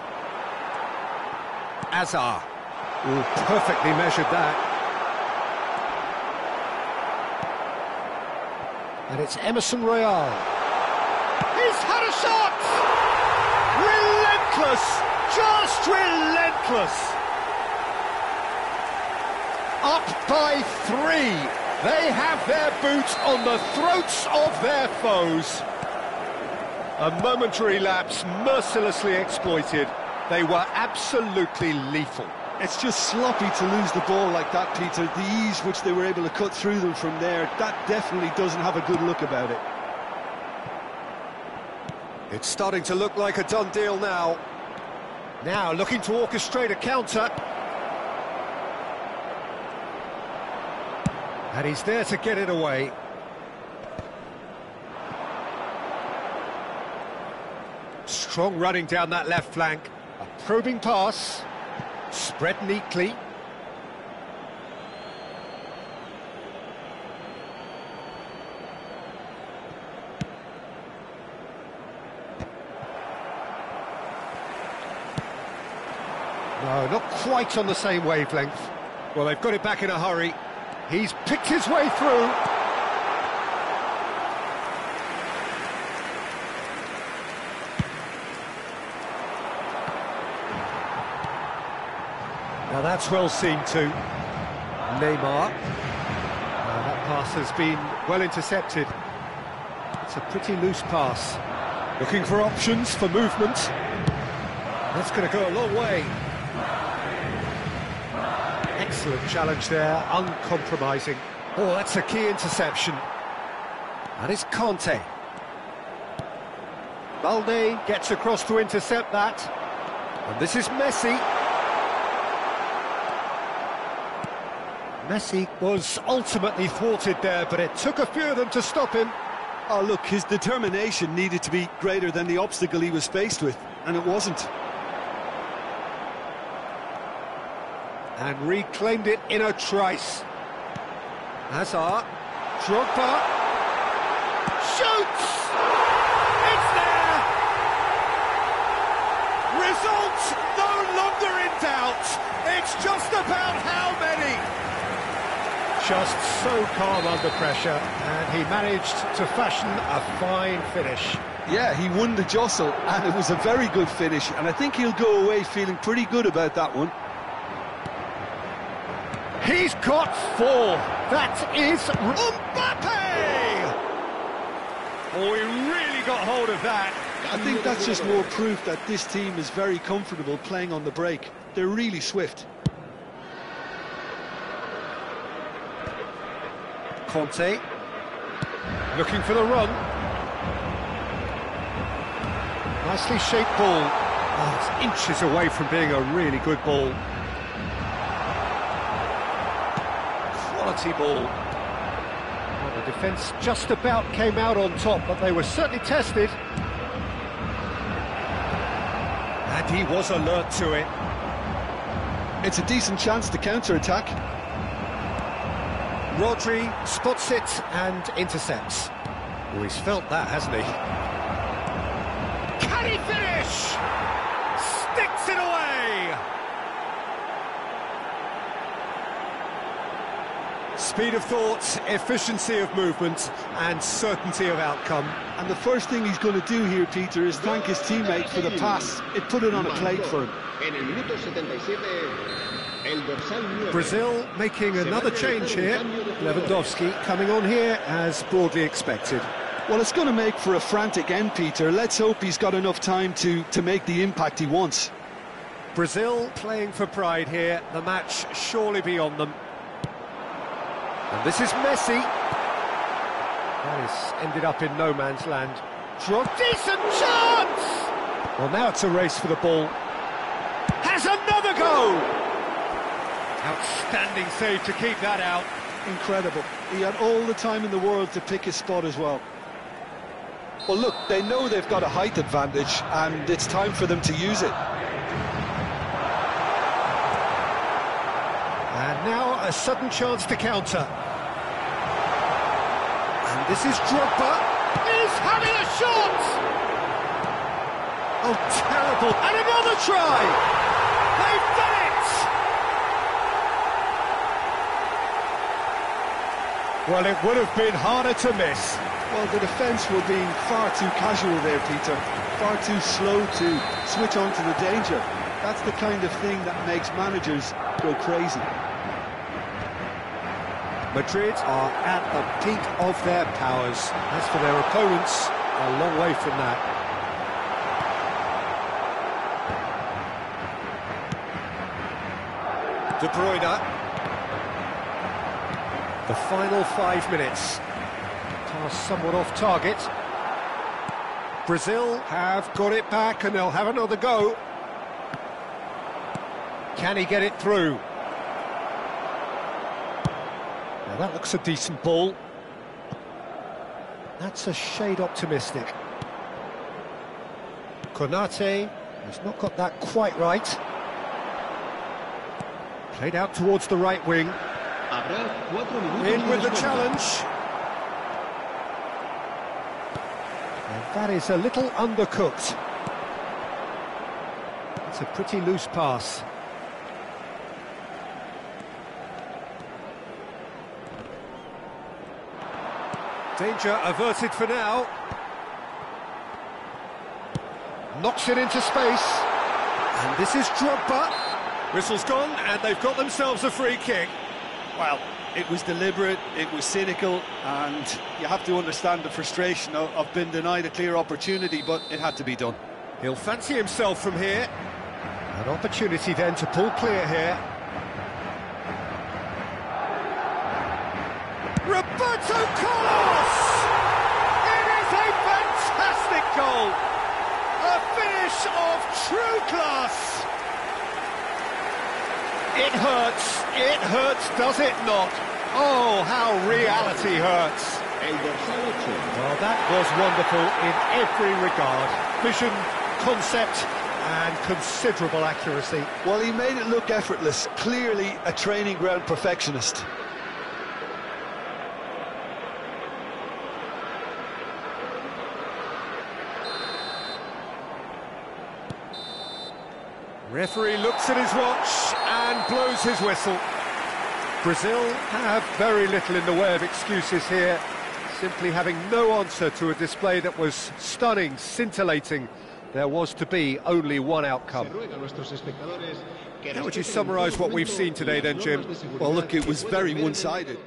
Azar. Ooh, perfectly measured that. And it's Emerson Royal. He's had a shot! Relentless! Just relentless! Up by 3. They have their boots on the throats of their foes. A momentary lapse mercilessly exploited. They were absolutely lethal. It's just sloppy to lose the ball like that, Peter. The ease which they were able to cut through them from there, that definitely doesn't have a good look about it. It's starting to look like a done deal now. Now looking to orchestrate a counter. And he's there to get it away. Strong running down that left flank. A Probing pass. Spread neatly. No, not quite on the same wavelength. Well, they've got it back in a hurry. He's picked his way through. Now that's well seen too. Neymar. Now that pass has been well intercepted. It's a pretty loose pass. Looking for options for movement. That's going to go a long way. Excellent challenge there, uncompromising. Oh, that's a key interception. And it's Conte. Balde gets across to intercept that. And this is Messi. Messi was ultimately thwarted there, but it took a few of them to stop him. Oh, look, his determination needed to be greater than the obstacle he was faced with, and it wasn't. And reclaimed it in a trice. Hazard, Drogba, shoots! It's there! Result no longer in doubt. It's just about how many. Just so calm under pressure, and he managed to fashion a fine finish. Yeah, he won the jostle, and it was a very good finish, and I think he'll go away feeling pretty good about that one. He's got 4. That is Mbappe! Oh, he really got hold of that. I think that's just more proof that this team is very comfortable playing on the break. They're really swift. Conte, looking for the run. Nicely shaped ball. Oh, it's inches away from being a really good ball. Quality ball. Well, the defence just about came out on top, but they were certainly tested. And he was alert to it. It's a decent chance to counter-attack. Rodri spots it and intercepts. Oh, he's felt that, hasn't he? Can he finish? Sticks it away! Speed of thought, efficiency of movement, and certainty of outcome. And the first thing he's going to do here, Peter, is thank his teammate for the pass. It put it on a plate for him. Brazil making another change here. Lewandowski coming on here as broadly expected. Well, it's going to make for a frantic end, Peter. Let's hope he's got enough time to make the impact he wants. Brazil playing for pride here. The match surely beyond them. And this is Messi. That has ended up in no man's land. Decent chance! Well, now it's a race for the ball. Has another go! Outstanding save to keep that out. Incredible. He had all the time in the world to pick his spot as well. Well, look, they know they've got a height advantage, and it's time for them to use it. And now a sudden chance to counter. And this is Drogba. He's having a shot! Oh, terrible. And another try! They've done it! Well, it would have been harder to miss. Well, the defence were being far too casual there, Peter. Far too slow to switch on to the danger. That's the kind of thing that makes managers go crazy. Madrid are at the peak of their powers. As for their opponents, a long way from that. De Bruyne. The final 5 minutes. Pass somewhat off target. Brazil have got it back and they'll have another go. Can he get it through? Now that looks a decent ball. That's a shade optimistic. Konate He's not got that quite right. Played out towards the right wing. Habrá 4 minutos In de with the descuento. challenge. And that is a little undercooked. It's a pretty loose pass. Danger averted for now. Knocks it into space. And this is Drogba. Whistle's gone, and they've got themselves a free kick. Well, it was deliberate, it was cynical, and you have to understand the frustration of being denied a clear opportunity, but it had to be done. He'll fancy himself from here. An opportunity then to pull clear here. Roberto Carlos! It is a fantastic goal! A finish of true class! It hurts, does it not? Oh, how reality hurts. El dorsal 8. Well, that was wonderful in every regard. Vision, concept, and considerable accuracy. Well, he made it look effortless, clearly a training ground perfectionist. Referee looks at his watch and blows his whistle. Brazil have very little in the way of excuses here, simply having no answer to a display that was stunning, scintillating. There was to be only one outcome. How would you summarise what we've seen today then, Jim? Well, look, it was very one-sided.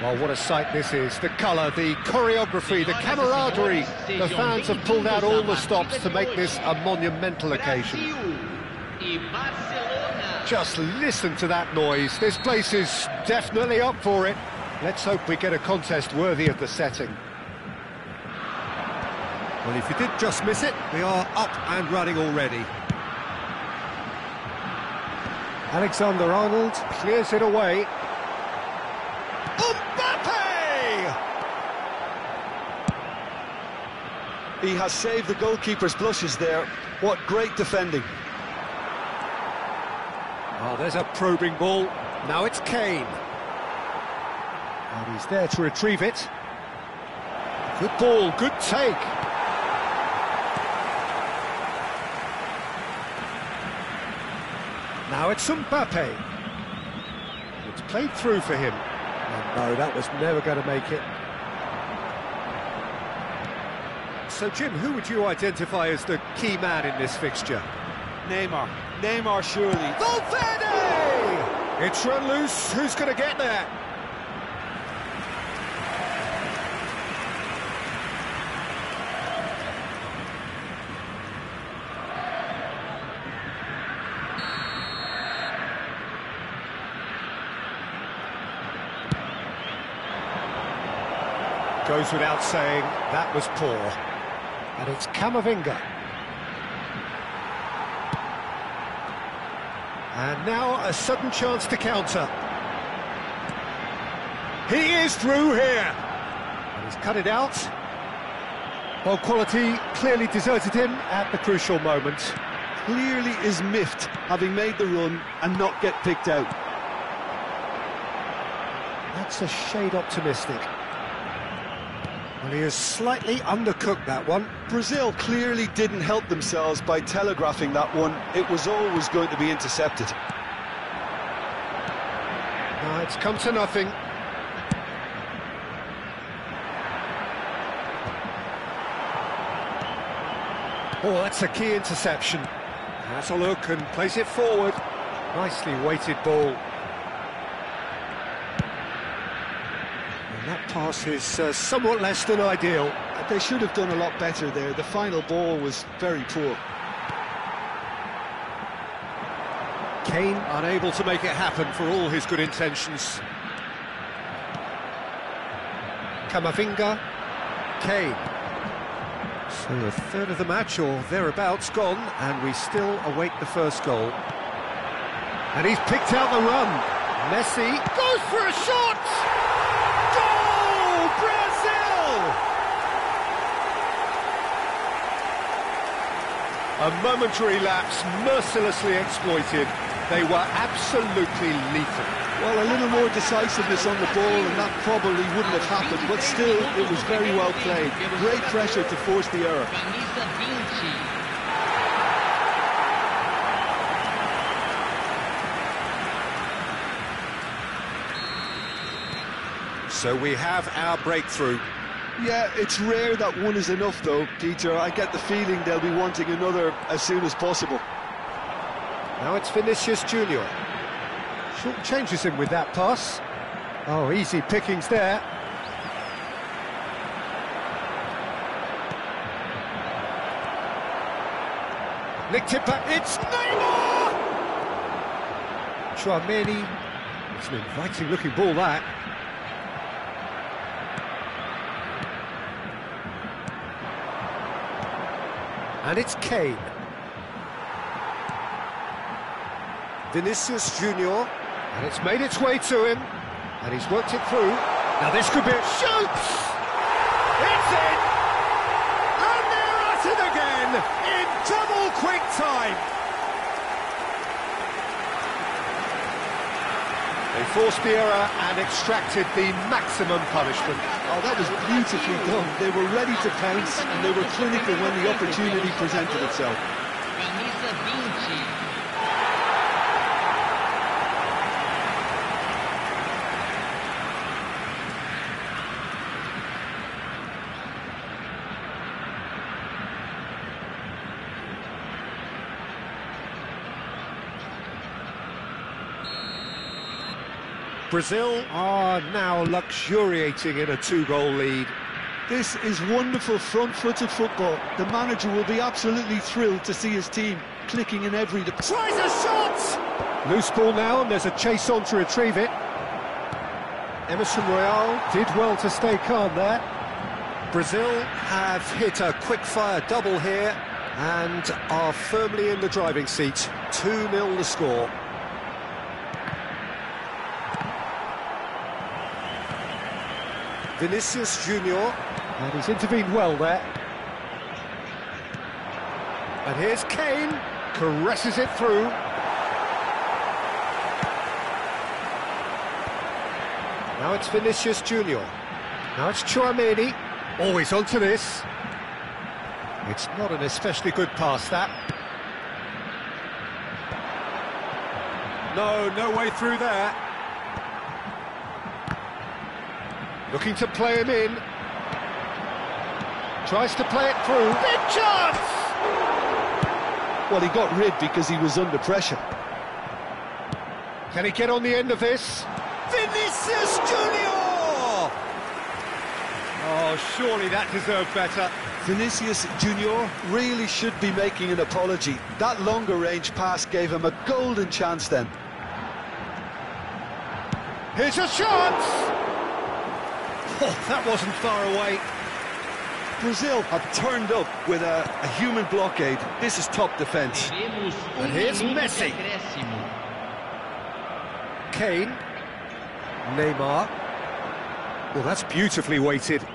Well, what a sight this is. The colour, the choreography, the camaraderie. The fans have pulled out all the stops to make this a monumental occasion. Just listen to that noise. This place is definitely up for it. Let's hope we get a contest worthy of the setting. Well, if you did just miss it, we are up and running already. Alexander-Arnold clears it away. He has saved the goalkeeper's blushes there. What great defending. Oh, there's a probing ball. Now it's Kane. And he's there to retrieve it. Good ball, good take. Now it's Mbappe. It's played through for him. And no, that was never going to make it. So, Jim, who would you identify as the key man in this fixture? Neymar. Neymar, surely. Valverde! It's run loose. Who's going to get there? Goes without saying, that was poor. And it's Camavinga. And now a sudden chance to counter. He is through here. And he's cut it out. Well, quality clearly deserted him at the crucial moment. Clearly is miffed, having made the run and not get picked out. That's a shade optimistic. Well, he has slightly undercooked that one. Brazil clearly didn't help themselves by telegraphing that one. It was always going to be intercepted. No, it's come to nothing. Oh, that's a key interception. Has a look and plays it forward. Nicely weighted ball. And that pass is somewhat less than ideal. They should have done a lot better there. The final ball was very poor. Kane unable to make it happen for all his good intentions. Camavinga, Kane. So a third of the match or thereabouts gone, and we still await the first goal. And he's picked out the run. Messi goes for a shot! Goal! Brazil! A momentary lapse mercilessly exploited. They were absolutely lethal. Well, a little more decisiveness on the ball and that probably wouldn't have happened, but still, it was very well played. Great pressure to force the error. So we have our breakthrough. Yeah, it's rare that one is enough though, Peter. I get the feeling they'll be wanting another as soon as possible. Now it's Vinicius Junior. Short changes him with that pass. Oh, easy pickings there. Nicked it back, it's Neymar! Chouameni, it's an inviting looking ball that. And it's Kane. Vinicius Junior, and it's made its way to him, and he's worked it through. Now this could be a shoots! It's in! And they're at it again in double quick time. They forced the error and extracted the maximum punishment. Oh, that was beautifully done. They were ready to pounce, and they were clinical when the opportunity presented itself. Brazil are now luxuriating in a 2-goal lead. This is wonderful front-footed football. The manager will be absolutely thrilled to see his team clicking in every... Tries a shot! Loose ball now, and there's a chase on to retrieve it. Emerson Royal did well to stay calm there. Brazil have hit a quick-fire double here and are firmly in the driving seat. 2-0 the score. Vinicius Junior, and he's intervened well there. And here's Kane, caresses it through. Now it's Vinicius Junior. Now it's Tchouaméni. Always onto this. It's not an especially good pass, that. No way through there. Looking to play him in. Tries to play it through. Big chance! Well, he got rid because he was under pressure. Can he get on the end of this? Vinicius Junior! Oh, surely that deserved better. Vinicius Junior really should be making an apology. That longer range pass gave him a golden chance then. Here's a chance! Oh, that wasn't far away. Brazil have turned up with a human blockade. This is top defence. And here's Messi. Kane. Neymar. Well, that's beautifully weighted.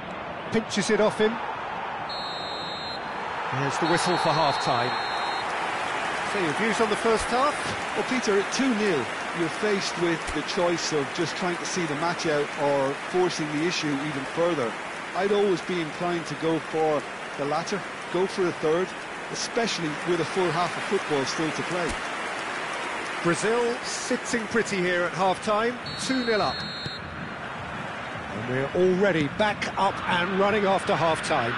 Pinches it off him. There's the whistle for half-time. So your views on the first half? Well, Peter, at 2-0, you're faced with the choice of just trying to see the match out or forcing the issue even further. I'd always be inclined to go for the latter, go for a third, especially with a full half of football still to play. Brazil sitting pretty here at half-time, 2-0 up. And we're already back up and running after half-time.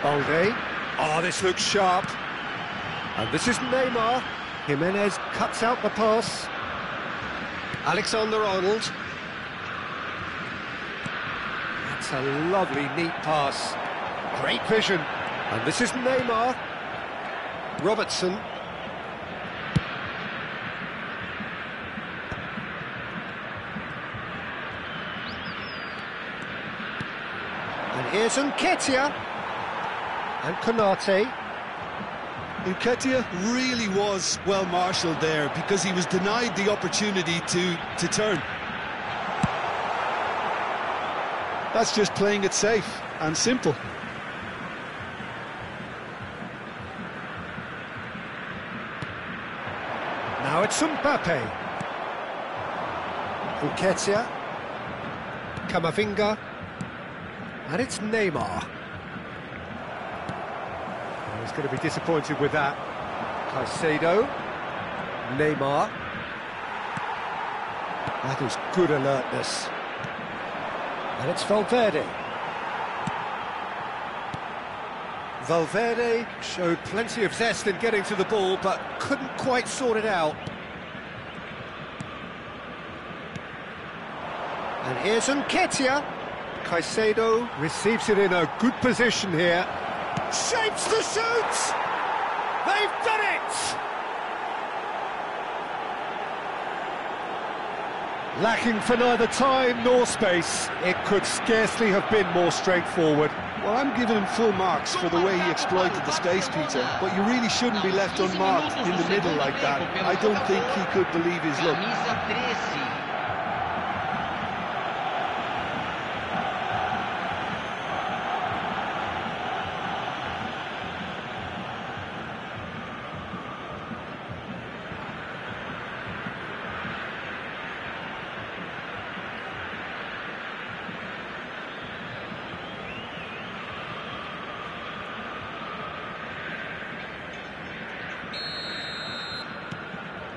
Balde. Oh, this looks sharp. And this is Neymar. Jimenez cuts out the pass. Alexander-Arnold. That's a lovely, neat pass. Great vision. And this is Neymar. Robertson. And here's Nketiah. And Konate. Nketiah really was well marshalled there because he was denied the opportunity to turn. That's just playing it safe and simple. Now it's Mbappe. Nketiah. Camavinga. And it's Neymar. He's going to be disappointed with that. Caicedo. Neymar. That is good alertness. And it's Valverde. Valverde showed plenty of zest in getting to the ball, but couldn't quite sort it out. And here's Nketiah. Caicedo receives it in a good position here. Shapes to shoot! They've done it! Lacking for neither time nor space, it could scarcely have been more straightforward. Well, I'm giving him full marks for the way he exploited the space, Peter, but you really shouldn't be left unmarked in the middle like that. I don't think he could believe his luck.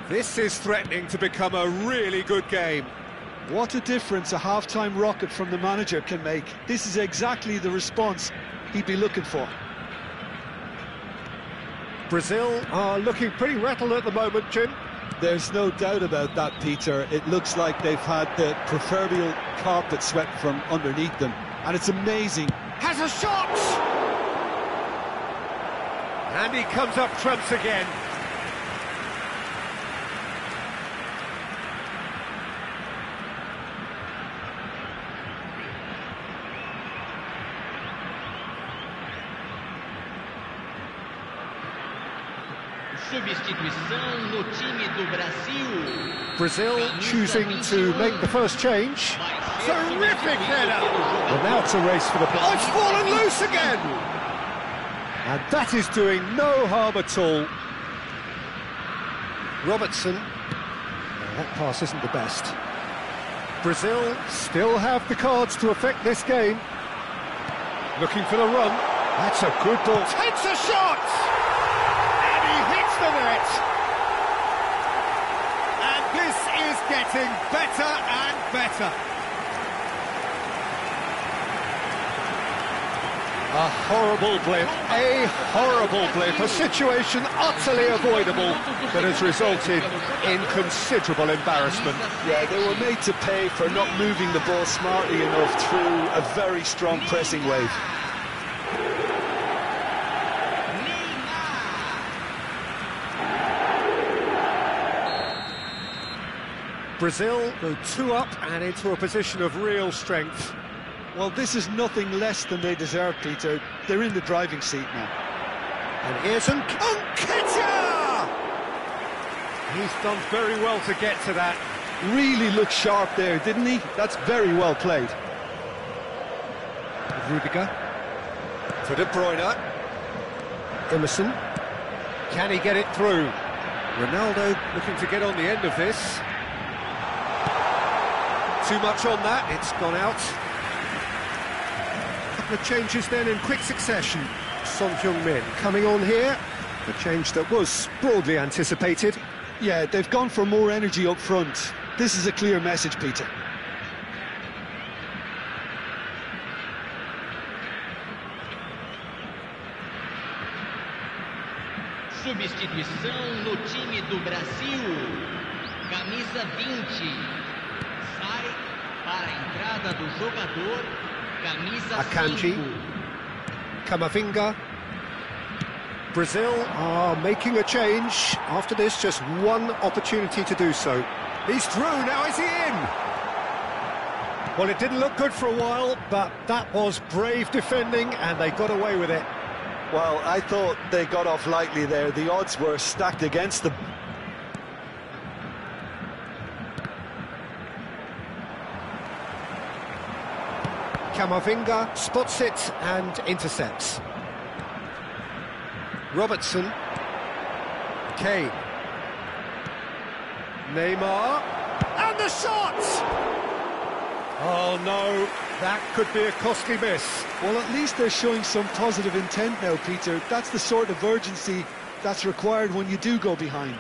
This is threatening to become a really good game. What a difference a half-time rocket from the manager can make. This is exactly the response he'd be looking for. Brazil are looking pretty rattled at the moment, Jim. There's no doubt about that, Peter. It looks like they've had the proverbial carpet swept from underneath them. And it's amazing. Has a shot! And he comes up trumps again. Substituição no time do Brasil. Brazil choosing to make the first change. Terrific header! Well, now it's a race for the ball. Oh, it's fallen loose again! And that is doing no harm at all. Robertson. Well, that pass isn't the best. Brazil still have the cards to affect this game. Looking for the run. That's a good ball. Takes a shot! And he hits the net. And this is getting better and better. A horrible blip, a situation utterly avoidable that has resulted in considerable embarrassment. Yeah, they were made to pay for not moving the ball smartly enough through a very strong pressing wave. Brazil go 2 up and into a position of real strength. Well, this is nothing less than they deserve, Peter. They're in the driving seat now. And here's Nketiah! He's done very well to get to that. Really looked sharp there, didn't he? That's very well played. Rudiger. For De Bruyne. Emerson. Can he get it through? Ronaldo looking to get on the end of this. Too much on that, it's gone out. Couple of changes then in quick succession. Son Heung-min coming on here. A change that was broadly anticipated. Yeah, they've gone for more energy up front. This is a clear message, Peter. Substituição no time do Brasil. Camisa 20. Sai para a entrada do jogador. Camisa Akanji. 5. Camavinga. Brazil are making a change. After this, just one opportunity to do so. He's through, now is he in? Well, it didn't look good for a while, but that was brave defending and they got away with it. Well, I thought they got off lightly there. The odds were stacked against them. Camavinga spots it and intercepts. Robertson. Kane. Neymar. And the shot! Oh no, that could be a costly miss. Well, at least they're showing some positive intent now, Peter. That's the sort of urgency that's required when you do go behind.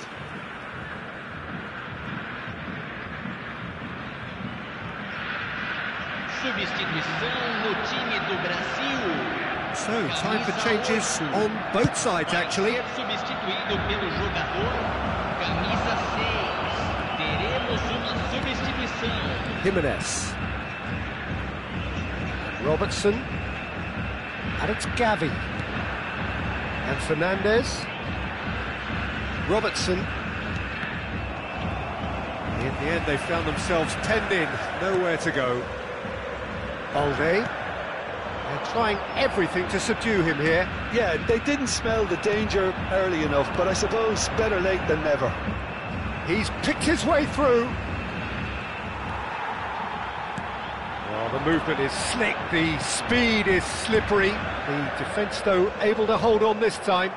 Substituição no time do Brasil. So, time for changes on both sides, actually. Vai ser substituído pelo jogador camisa 6. Teremos uma substituição. Jimenez. Robertson. And it's Gavi. And Fernandez. Robertson. In the end, they found themselves penned in, nowhere to go. Balde. They're trying everything to subdue him here. Yeah, they didn't smell the danger early enough, but I suppose better late than never. He's picked his way through. Well, the movement is slick, the speed is slippery. The defence, though, able to hold on this time.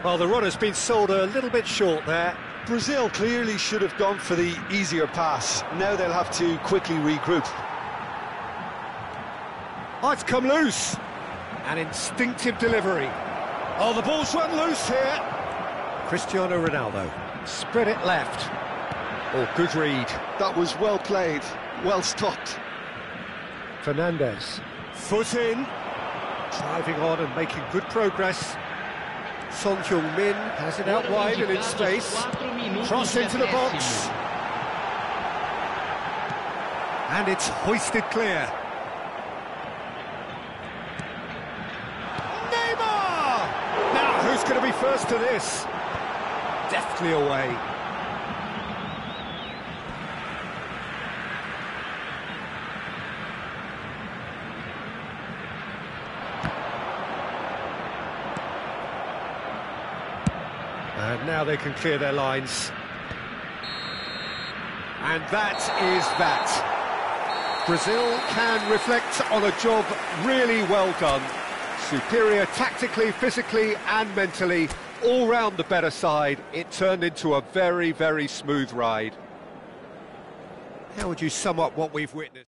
Well, the runner's been sold a little bit short there. Brazil clearly should have gone for the easier pass. Now they'll have to quickly regroup. Oh, it's come loose. An instinctive delivery. Oh, the ball's run loose here. Cristiano Ronaldo. Spread it left. Oh, good read. That was well played, well stopped. Fernandez. Foot in. Driving on and making good progress. Son Heung-min has it out wide and in space. Cross into the box. And it's hoisted clear. Neymar! Now, who's going to be first to this? Deftly away. And now they can clear their lines. And that is that. Brazil can reflect on a job really well done. Superior tactically, physically and mentally, all round the better side. It turned into a very, very smooth ride. How would you sum up what we've witnessed?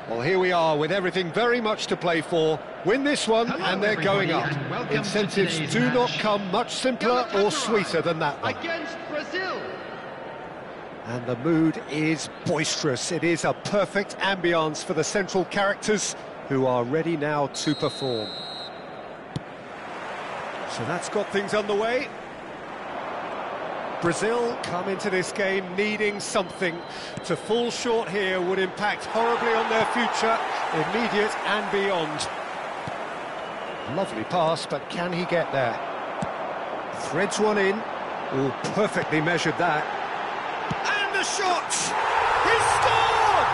Well, here we are with everything very much to play for. Win this one, and they're going up. Incentives do not come much simpler or sweeter than that one. Against Brazil. And the mood is boisterous. It is a perfect ambience for the central characters who are ready now to perform. So that's got things underway. Brazil come into this game needing something. To fall short here would impact horribly on their future, immediate and beyond. Lovely pass, but can he get there? Threads one in. Oh, perfectly measured that. And the shot! He scored!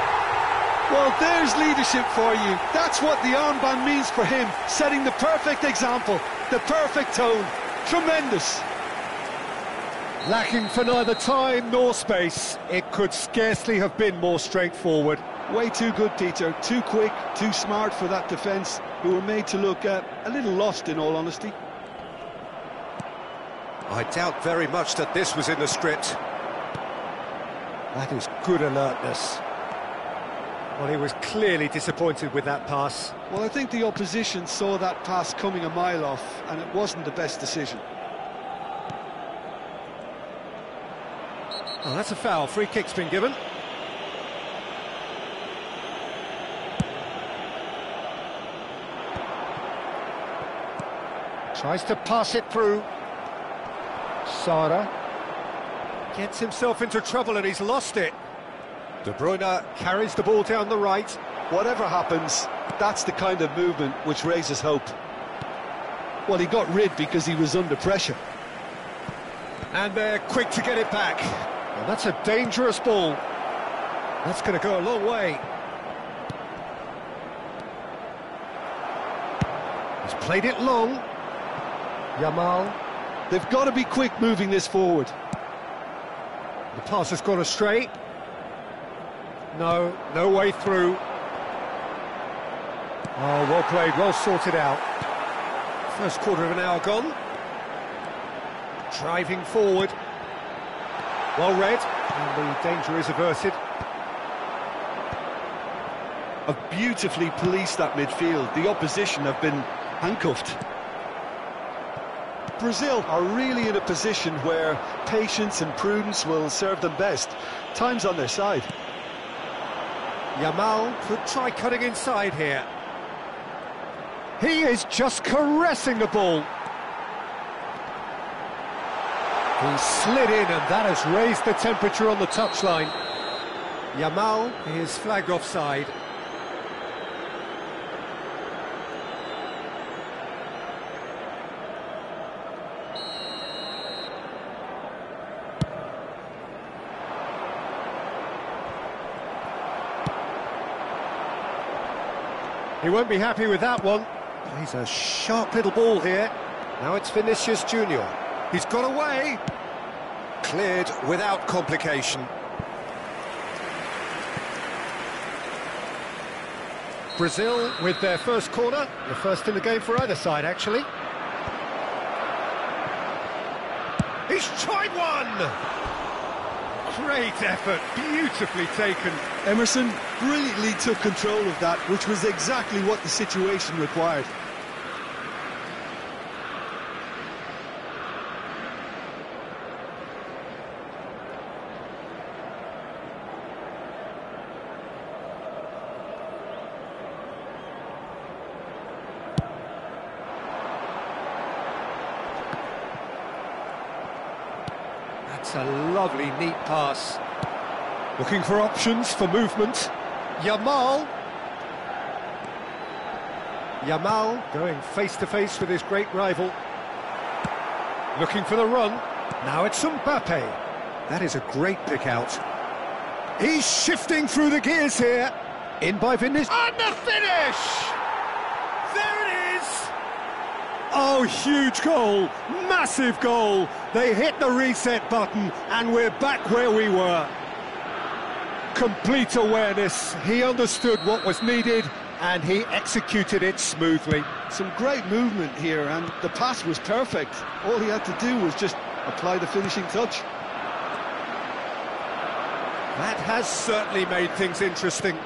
Well, there's leadership for you. That's what the armband means for him, setting the perfect example, the perfect tone. Tremendous. Lacking for neither time nor space. It could scarcely have been more straightforward. Way too good, Peter. Too quick, too smart for that defence, who were made to look a little lost, in all honesty. I doubt very much that this was in the script. That is good alertness. Well, he was clearly disappointed with that pass. Well, I think the opposition saw that pass coming a mile off, and it wasn't the best decision. Oh, that's a foul. Free kick's been given. Tries to pass it through. Sara gets himself into trouble and he's lost it. De Bruyne carries the ball down the right. Whatever happens, that's the kind of movement which raises hope. Well, he got rid because he was under pressure. And they're quick to get it back. Well, that's a dangerous ball. That's going to go a long way. He's played it long. Yamal They've got to be quick moving this forward. The pass has gone astray. No way through. Oh, well played, well sorted out. First quarter of an hour gone. Driving forward. Well read, and the danger is averted. Have beautifully policed that midfield. The opposition have been handcuffed. Brazil are really in a position where patience and prudence will serve them best. Time's on their side. Yamal could try cutting inside here. He is just caressing the ball. He slid in, and that has raised the temperature on the touchline. Yamal is flagged offside. He won't be happy with that one. Plays a sharp little ball here. Now it's Vinicius Junior. He's got away. Cleared without complication. Brazil with their first corner. The first in the game for either side, actually. He's tried one! Great effort, beautifully taken. Emerson brilliantly took control of that, which was exactly what the situation required. That's a lovely, neat pass. Looking for options for movement. Yamal going face-to-face with his great rival. Looking for the run. Now it's Mbappe. That is a great pick out. He's shifting through the gears here. In by Vinicius. And the finish! There it is! Oh, huge goal. Massive goal. They hit the reset button and we're back where we were. Complete awareness. He understood what was needed and he executed it smoothly. Some great movement here, and the pass was perfect. All he had to do was just apply the finishing touch. That has certainly made things interesting.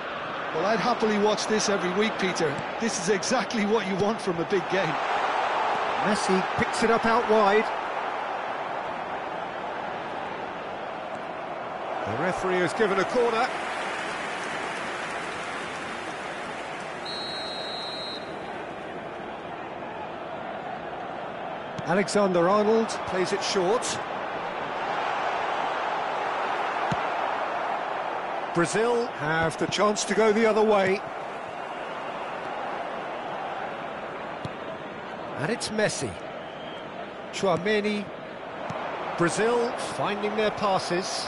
Well, I'd happily watch this every week, Peter. This is exactly what you want from a big game. Messi picks it up out wide. The referee has given a corner. Alexander-Arnold plays it short. Brazil have the chance to go the other way. And it's Messi. Tchouaméni. Brazil finding their passes.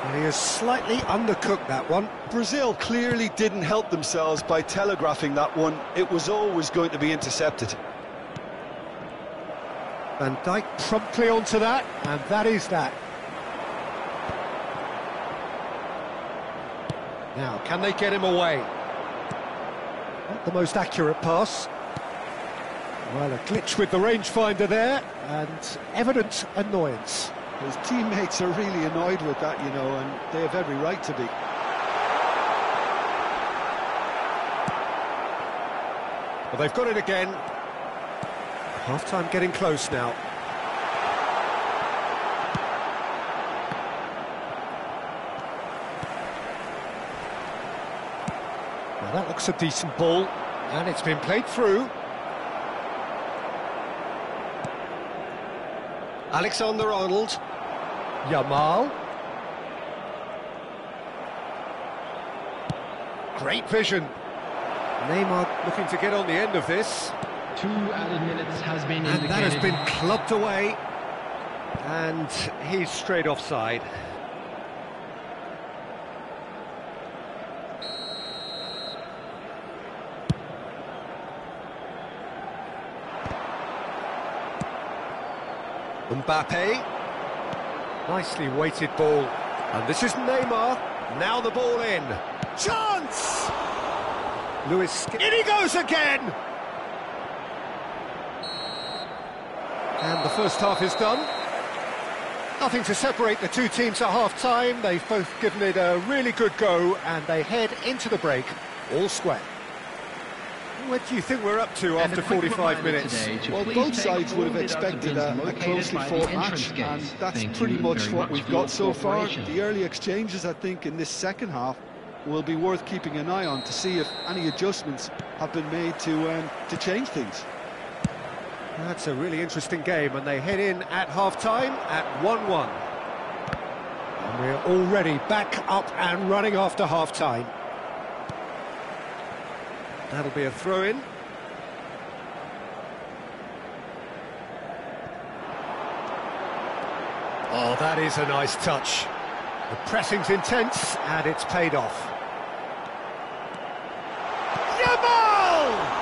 And he has slightly undercooked that one. Brazil clearly didn't help themselves by telegraphing that one. It was always going to be intercepted. Van Dijk promptly onto that, and that is that. Now, can they get him away? Not the most accurate pass. Well, a glitch with the rangefinder there, and evident annoyance. His teammates are really annoyed with that, you know, and they have every right to be. Well, they've got it again. Half-time getting close now. Well, that looks a decent ball, and it's been played through. Alexander-Arnold. Yamal. Great vision. Neymar looking to get on the end of this. 2 added minutes has been And indicated. that has been clubbed away. And he's straight offside. Mbappe. Nicely weighted ball. And this is Neymar. Now the ball in. Chance! In he goes again! And the first half is done. Nothing to separate the two teams at half-time. They've both given it a really good go, and they head into the break all square. What do you think we're up to after 45 minutes? Well, both sides would have expected a closely fought match, and that's pretty much what we've got so far. The early exchanges, I think, in this second half will be worth keeping an eye on to see if any adjustments have been made to change things. That's a really interesting game, and they head in at half-time at 1-1. And we're already back up and running after half-time. That'll be a throw-in. Oh, that is a nice touch. The pressing's intense, and it's paid off. Yamal!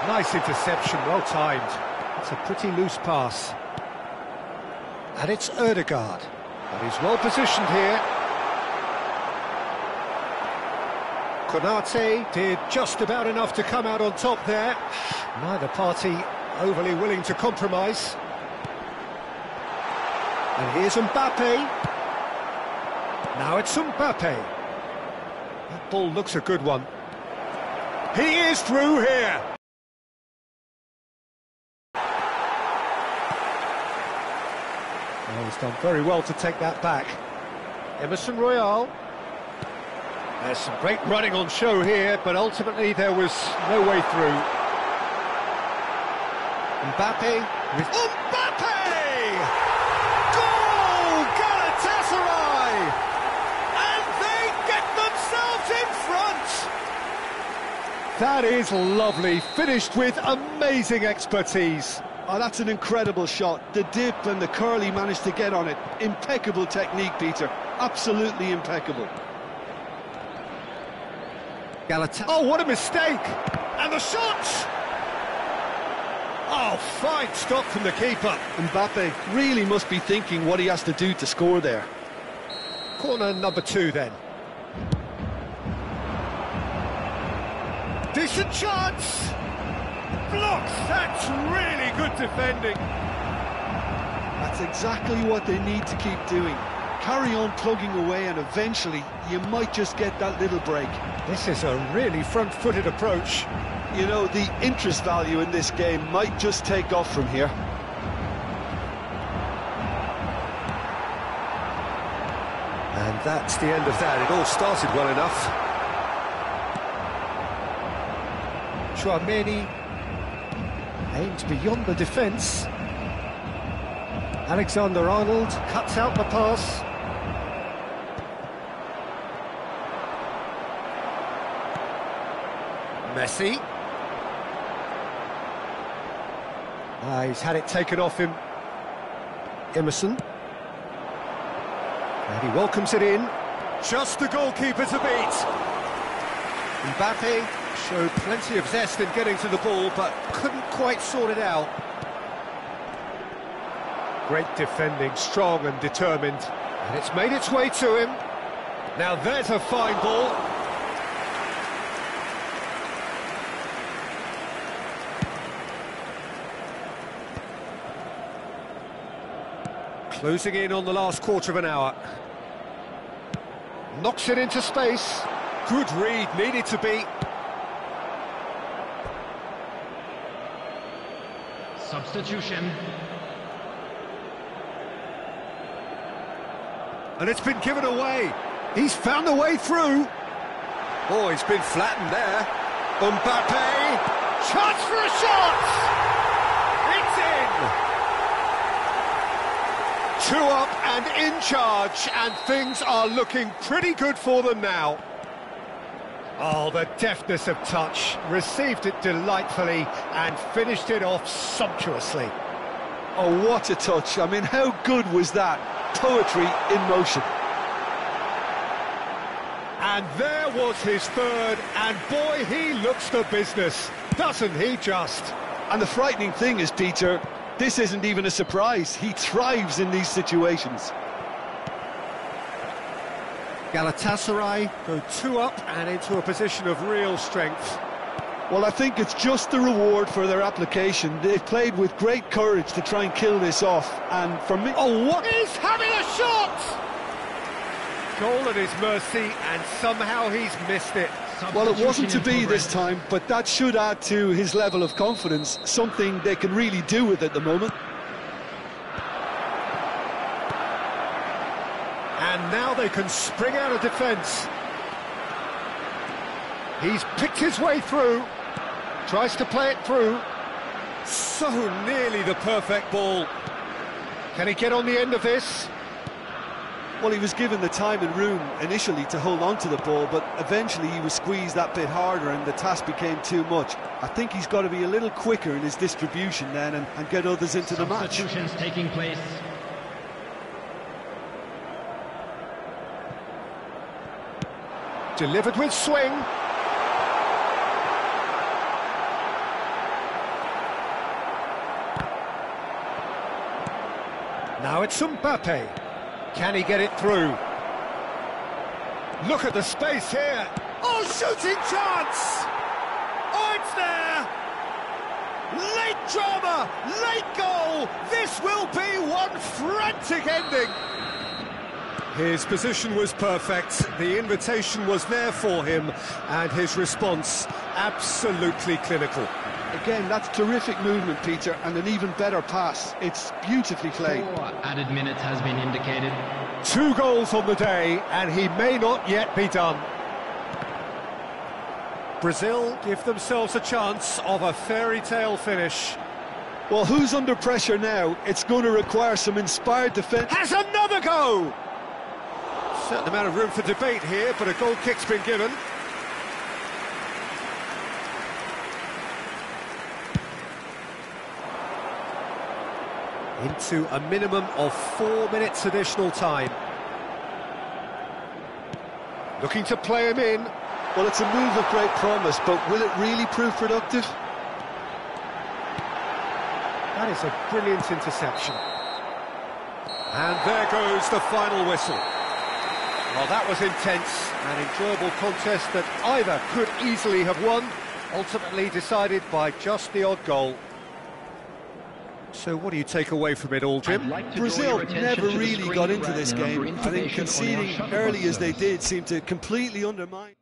Nice interception, well timed. It's a pretty loose pass. And it's Ødegaard. But he's well positioned here. Konate did just about enough to come out on top there. Neither party overly willing to compromise. And here's Mbappe. Now it's Mbappe. That ball looks a good one. He is through here. Well, he's done very well to take that back. Emerson Royale. There's some great running on show here, but ultimately there was no way through. Mbappe with... Mbappe! Goal! Galatasaray! And they get themselves in front! That is lovely, finished with amazing expertise. Oh, that's an incredible shot. The dip and the curl he managed to get on it. Impeccable technique, Peter. Absolutely impeccable. Oh, what a mistake! And the shot! Oh, fine stop from the keeper. Mbappe really must be thinking what he has to do to score there. Corner number 2 then. Decent chance! Blocks! That's really good defending. That's exactly what they need to keep doing. Carry on plugging away, and eventually you might just get that little break. This is a really front-footed approach. You know, the interest value in this game might just take off from here. And that's the end of that. It all started well enough. Chouameni aimed beyond the defence. Alexander-Arnold cuts out the pass. Messi. He's had it taken off him. Emerson. And he welcomes it in. Just the goalkeeper to beat. Mbappe showed plenty of zest in getting to the ball, but couldn't quite sort it out. Great defending, strong and determined. And it's made its way to him. Now there's a fine ball. Closing in on the last quarter of an hour. Knocks it into space. Good read, needed to be. Substitution. And it's been given away. He's found a way through. Oh, he's been flattened there. Mbappe. Chance for a shot! It's in! 2 up and in charge, and things are looking pretty good for them now. Oh, the deftness of touch. Received it delightfully and finished it off sumptuously. Oh, what a touch. I mean, how good was that? poetry in motion. And there was his third, and boy, he looks the business, doesn't he just? And the frightening thing is, Peter, this isn't even a surprise. He thrives in these situations. Galatasaray go 2 up and into a position of real strength. Well, I think it's just the reward for their application. They've played with great courage to try and kill this off, and for me... Oh, what? He's having a shot! Goal at his mercy, and somehow he's missed it. Well, it wasn't to be this time, but that should add to his level of confidence, something they can really do with at the moment. And now they can spring out of defence. He's picked his way through, tries to play it through. So nearly the perfect ball. Can he get on the end of this? Well, he was given the time and room initially to hold on to the ball, but eventually he was squeezed that bit harder and the task became too much. I think he's got to be a little quicker in his distribution then and get others into the match. Substitutions taking place. Delivered with swing. Now it's Mbappe. Can he get it through? Look at the space here. Oh, shooting chance! Oh, it's there! Late drama, late goal. This will be one frantic ending. His position was perfect. The invitation was there for him, and his response absolutely clinical. Again, that's terrific movement, Peter, and an even better pass. It's beautifully played. 4 added minutes has been indicated. 2 goals on the day, and he may not yet be done. Brazil give themselves a chance of a fairy tale finish. Well, who's under pressure now? It's going to require some inspired defence. Has another go! Certain amount of room for debate here, but a goal kick's been given. Into a minimum of 4 minutes additional time. Looking to play him in. Well, it's a move of great promise, but will it really prove productive? That is a brilliant interception. And there goes the final whistle. Well, that was intense, an enjoyable contest that either could easily have won, ultimately decided by just the odd goal. So what do you take away from it all, Jim? Brazil never really got into this game. I think conceding early as they did seemed to completely undermine...